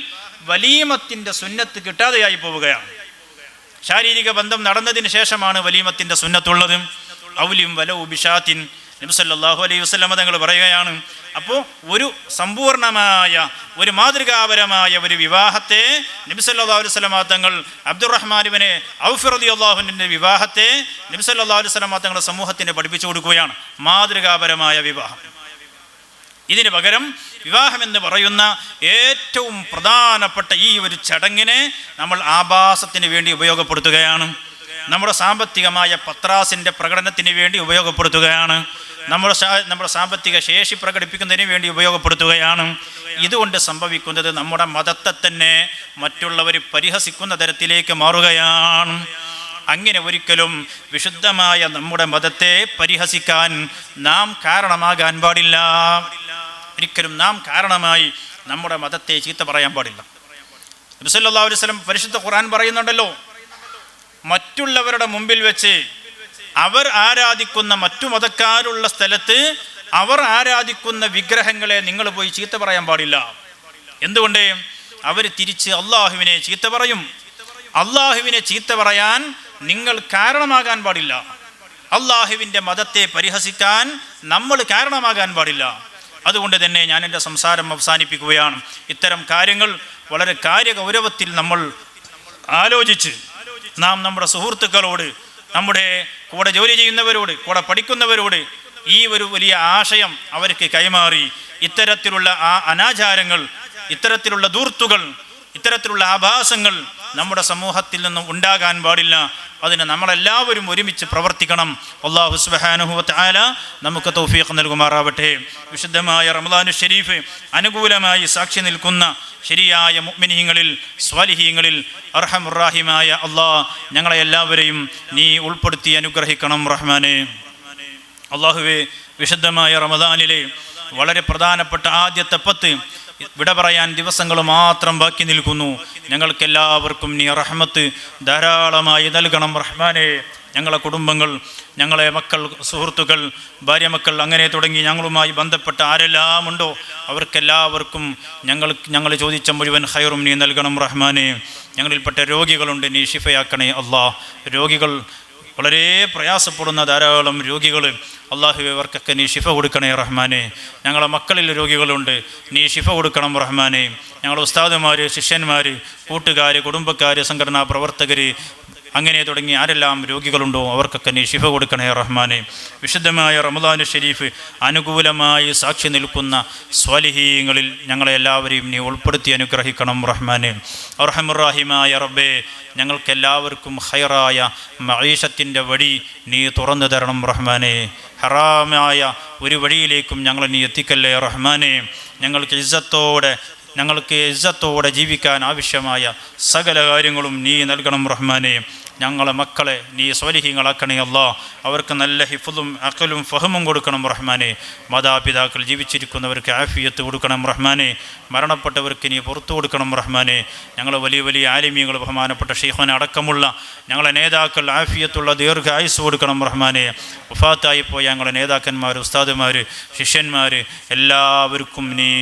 വലീമത്തിൻ്റെ സുന്നത്ത് കിട്ടാതെയായി പോവുകയാണ്. ശാരീരിക ബന്ധം നടന്നതിന് ശേഷമാണ് വലീമത്തിൻ്റെ സുന്നത്തുള്ളത്. ഔലിം വലൗ ബിശാത്തിൻ, നബി സല്ലല്ലാഹു അലൈഹി വസല്ലം തങ്ങൾ പറയുകയാണ്. അപ്പോൾ ഒരു സമ്പൂർണമായ, ഒരു മാതൃകാപരമായ ഒരു വിവാഹത്തെ നബി സല്ലല്ലാഹു അലൈഹി വസല്ലം തങ്ങൾ അബ്ദുറഹ്മാൻ ഇബ്നു ഔഫ് റളിയല്ലാഹു അൻഹുവിൻ്റെ വിവാഹത്തെ നബി സല്ലല്ലാഹു അലൈഹി വസല്ലം തങ്ങൾ സമൂഹത്തിന് പഠിപ്പിച്ചു കൊടുക്കുകയാണ്. മാതൃകാപരമായ വിവാഹം. ഇതിന് പകരം വിവാഹം എന്ന് പറയുന്ന ഏറ്റവും പ്രധാനപ്പെട്ട ഈ ഒരു ചടങ്ങിനെ നമ്മൾ ആഭാസത്തിന് വേണ്ടി ഉപയോഗപ്പെടുത്തുകയാണ്. നമ്മുടെ സാമ്പത്തികമായ പത്രാസിൻ്റെ പ്രകടനത്തിന് വേണ്ടി ഉപയോഗപ്പെടുത്തുകയാണ്. നമ്മുടെ സാമ്പത്തിക ശേഷി പ്രകടിപ്പിക്കുന്നതിന് വേണ്ടി ഉപയോഗപ്പെടുത്തുകയാണ്. ഇതുകൊണ്ട് സംഭവിക്കുന്നത് നമ്മുടെ മതത്തെ തന്നെ മറ്റുള്ളവർ പരിഹസിക്കുന്ന തരത്തിലേക്ക് മാറുകയാണ്. അങ്ങനെ ഒരിക്കലും വിശുദ്ധമായ നമ്മുടെ മതത്തെ പരിഹസിക്കാൻ നാം കാരണമാകാൻ പാടില്ല. ഒരിക്കലും നാം കാരണമായി നമ്മുടെ മതത്തെ ചീത്ത പറയാൻ പാടില്ല. നബി സല്ലല്ലാഹു അലൈഹി വസല്ലം പരിശുദ്ധ ഖുർആൻ പറയുന്നുണ്ടല്ലോ, മറ്റുള്ളവരുടെ മുമ്പിൽ വെച്ച് അവർ ആരാധിക്കുന്ന മറ്റു മതക്കാരുള്ള സ്ഥലത്ത് അവർ ആരാധിക്കുന്ന വിഗ്രഹങ്ങളെ നിങ്ങൾ പോയി ചീത്ത പറയാൻ പാടില്ല. എന്തുകൊണ്ട്? അവർ തിരിച്ച് അള്ളാഹുവിനെ ചീത്ത പറയും. അള്ളാഹുവിനെ ചീത്ത പറയാൻ നിങ്ങൾ കാരണമാകാൻ പാടില്ല. അള്ളാഹുവിൻ്റെ മതത്തെ പരിഹസിക്കാൻ നമ്മൾ കാരണമാകാൻ പാടില്ല. അതുകൊണ്ട് തന്നെ ഞാൻ എൻ്റെ സംസാരം അവസാനിപ്പിക്കുകയാണ്. ഇത്തരം കാര്യങ്ങൾ വളരെ കാര്യഗൗരവത്തിൽ നമ്മൾ ആലോചിച്ച് നാം നമ്മുടെ സുഹൃത്തുക്കളോട്, നമ്മുടെ കൂടെ ജോലി ചെയ്യുന്നവരോട്, കൂടെ പഠിക്കുന്നവരോട് ഈ ഒരു വലിയ ആശയം അവർക്ക് കൈമാറി ഇത്തരത്തിലുള്ള അനാചാരങ്ങൾ, ഇത്തരത്തിലുള്ള ധൂർത്തുകൾ, ഇത്തരത്തിലുള്ള ആഭാസങ്ങൾ നമ്മുടെ സമൂഹത്തിൽ നിന്നും ഉണ്ടാകാൻ പാടില്ല. അതിന് നമ്മളെല്ലാവരും ഒരുമിച്ച് പ്രവർത്തിക്കണം. അല്ലാഹു സുബ്ഹാനഹു വ തആല നമുക്ക് തൗഫീഖ് നൽകുമാറാവട്ടെ. വിശുദ്ധമായ റമദാനു ശരീഫ് അനുകൂലമായി സാക്ഷി നിൽക്കുന്ന ശരിയായ മുഅ്മിനീങ്ങളിൽ, സ്വാലിഹീങ്ങളിൽ അർഹമുർ റഹീമായ അല്ലാഹ് ഞങ്ങളെ എല്ലാവരെയും നീ ഉൾപ്പെടുത്തി അനുഗ്രഹിക്കണം റഹ്മാനെ. അല്ലാഹുവേ, വിശുദ്ധമായ റമദാനിലെ വളരെ പ്രധാനപ്പെട്ട ആദ്യത്തെ 10 വിട പറയാൻ ദിവസങ്ങൾ മാത്രം ബാക്കി നിൽക്കുന്നു. ഞങ്ങൾക്കെല്ലാവർക്കും നീ റഹ്മത്ത് ധാരാളമായി നൽകണം റഹ്മാനെ. ഞങ്ങളെ കുടുംബങ്ങൾ, ഞങ്ങളെ മക്കൾ, സുഹൃത്തുക്കൾ, ഭാര്യ മക്കൾ, അങ്ങനെ തുടങ്ങി ഞങ്ങളുമായി ബന്ധപ്പെട്ട ആരെല്ലാം ഉണ്ടോ അവർക്കെല്ലാവർക്കും ഞങ്ങൾ ചോദിച്ച മുഴുവൻ ഖൈറും നീ നൽകണം റഹ്മാനെ. ഞങ്ങളിൽപ്പെട്ട രോഗികളുണ്ട്, നീ ശിഫയാക്കണേ അല്ലാഹ്. രോഗികൾ, വളരെ പ്രയാസപ്പെടുന്ന ധാരാളം രോഗികൾ, അള്ളാഹു ഇവർക്കൊക്കെ നീ ശിഫ കൊടുക്കണേ റഹ്മാനെ. ഞങ്ങളെ മക്കളിൽ രോഗികളുണ്ട്, നീ ശിഫ കൊടുക്കണം റഹ്മാനെ. ഞങ്ങളുടെ ഉസ്താദുമാർ, ശിഷ്യന്മാർ, കൂട്ടുകാർ, കുടുംബക്കാർ, സംഘടനാ പ്രവർത്തകർ, അങ്ങനെ തുടങ്ങി ആരെല്ലാം രോഗികളുണ്ടോ അവർക്കൊക്കെ നീ ശിഫ കൊടുക്കണേ റഹ്മാനെ. വിശുദ്ധമായ റമദാനു ഷരീഫ് അനുകൂലമായി സാക്ഷി നിൽക്കുന്ന സ്വാലിഹീങ്ങളിൽ ഞങ്ങളെ എല്ലാവരെയും നീ ഉൾപ്പെടുത്തി അനുഗ്രഹിക്കണം റഹ്മാനെ. അർഹമുർ റഹീമായ റബ്ബേ, ഞങ്ങൾക്കെല്ലാവർക്കും ഖൈറായ മഈശത്തിൻ്റെ വഴി നീ തുറന്നു തരണം റഹ്മാനെ. ഹറാമായ ഒരു വഴിയിലേക്കും ഞങ്ങളെ നീ എത്തിക്കല്ലേ റഹ്മാനെ. ഞങ്ങൾക്ക് ഇസ്സത്തോടെ ജീവിക്കാൻ ആവശ്യമായ സകല കാര്യങ്ങളും നീ നൽകണം റഹ്മാനെ. ഞങ്ങളെ മക്കളെ നീ സ്വാലിഹീങ്ങളാക്കണേ അല്ലാഹ്. അവർക്ക് നല്ല ഹിഫ്ളും അഖലും ഫഹമും കൊടുക്കണം റഹ്മാനെ. മാതാപിതാക്കൾ ജീവിച്ചിരിക്കുന്നവർക്ക് ആഫിയത്ത് കൊടുക്കണം റഹ്മാനെ. മരണപ്പെട്ടവർക്ക് നീ പുറത്തു കൊടുക്കണം റഹ്മാനെ. ഞങ്ങൾ വലിയ വലിയ ആലിമീങ്ങൾ, ബഹുമാനപ്പെട്ട ഷെയ്ഖുന അടക്കമുള്ള ഞങ്ങളെ നേതാക്കൾ ആഫിയത്തുള്ള ദീർഘായുസ് കൊടുക്കണം റഹ്മാനെ. വഫാത്തായി പോയ ഞങ്ങളെ നേതാക്കന്മാർ, ഉസ്താദുമാർ, ശിഷ്യന്മാർ എല്ലാവർക്കും നീ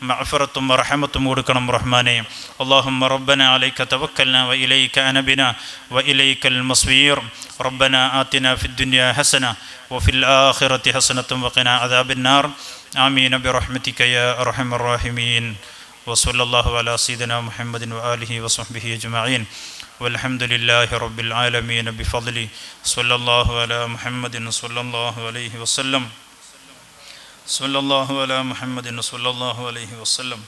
മഗ്ഫിറത്തും റഹ്മത്തും കൊടുക്കണം റഹ്മാനെ. അല്ലാഹുമ്മ റബ്ബനാ അലൈക തവക്കൽനാ വ ഇലൈക അനബ്നാ വ ഇലൈകൽ മസ്വീർ. റബ്ബനാ ആതിനാ ഫിദ് ദുനിയാ ഹസന വഫിൽ ആഖിറതി ഹസനത്തും വഖിനാ അദാബന്നാർ. ആമീൻ ബിറഹ്മതിക യാ അർഹമർ റഹീമീൻ. വസല്ലല്ലാഹു അലാ സയ്യിദിനാ മുഹമ്മദിൻ വആലിഹി വസഹ്ബിഹി അജ്മഈൻ. വൽഹംദുലില്ലാഹി റബ്ബിൽ ആലമീൻ ബിഫദ്ലി. സ്വല്ലല്ലാഹു അലാ മുഹമ്മദിൻ സ്വല്ലല്ലാഹു അലൈഹി വസല്ലം. സ്വല്ലല്ലാഹു അലാ മുഹമ്മദിൻ സ്വല്ലല്ലാഹു അലൈഹി വസല്ലം.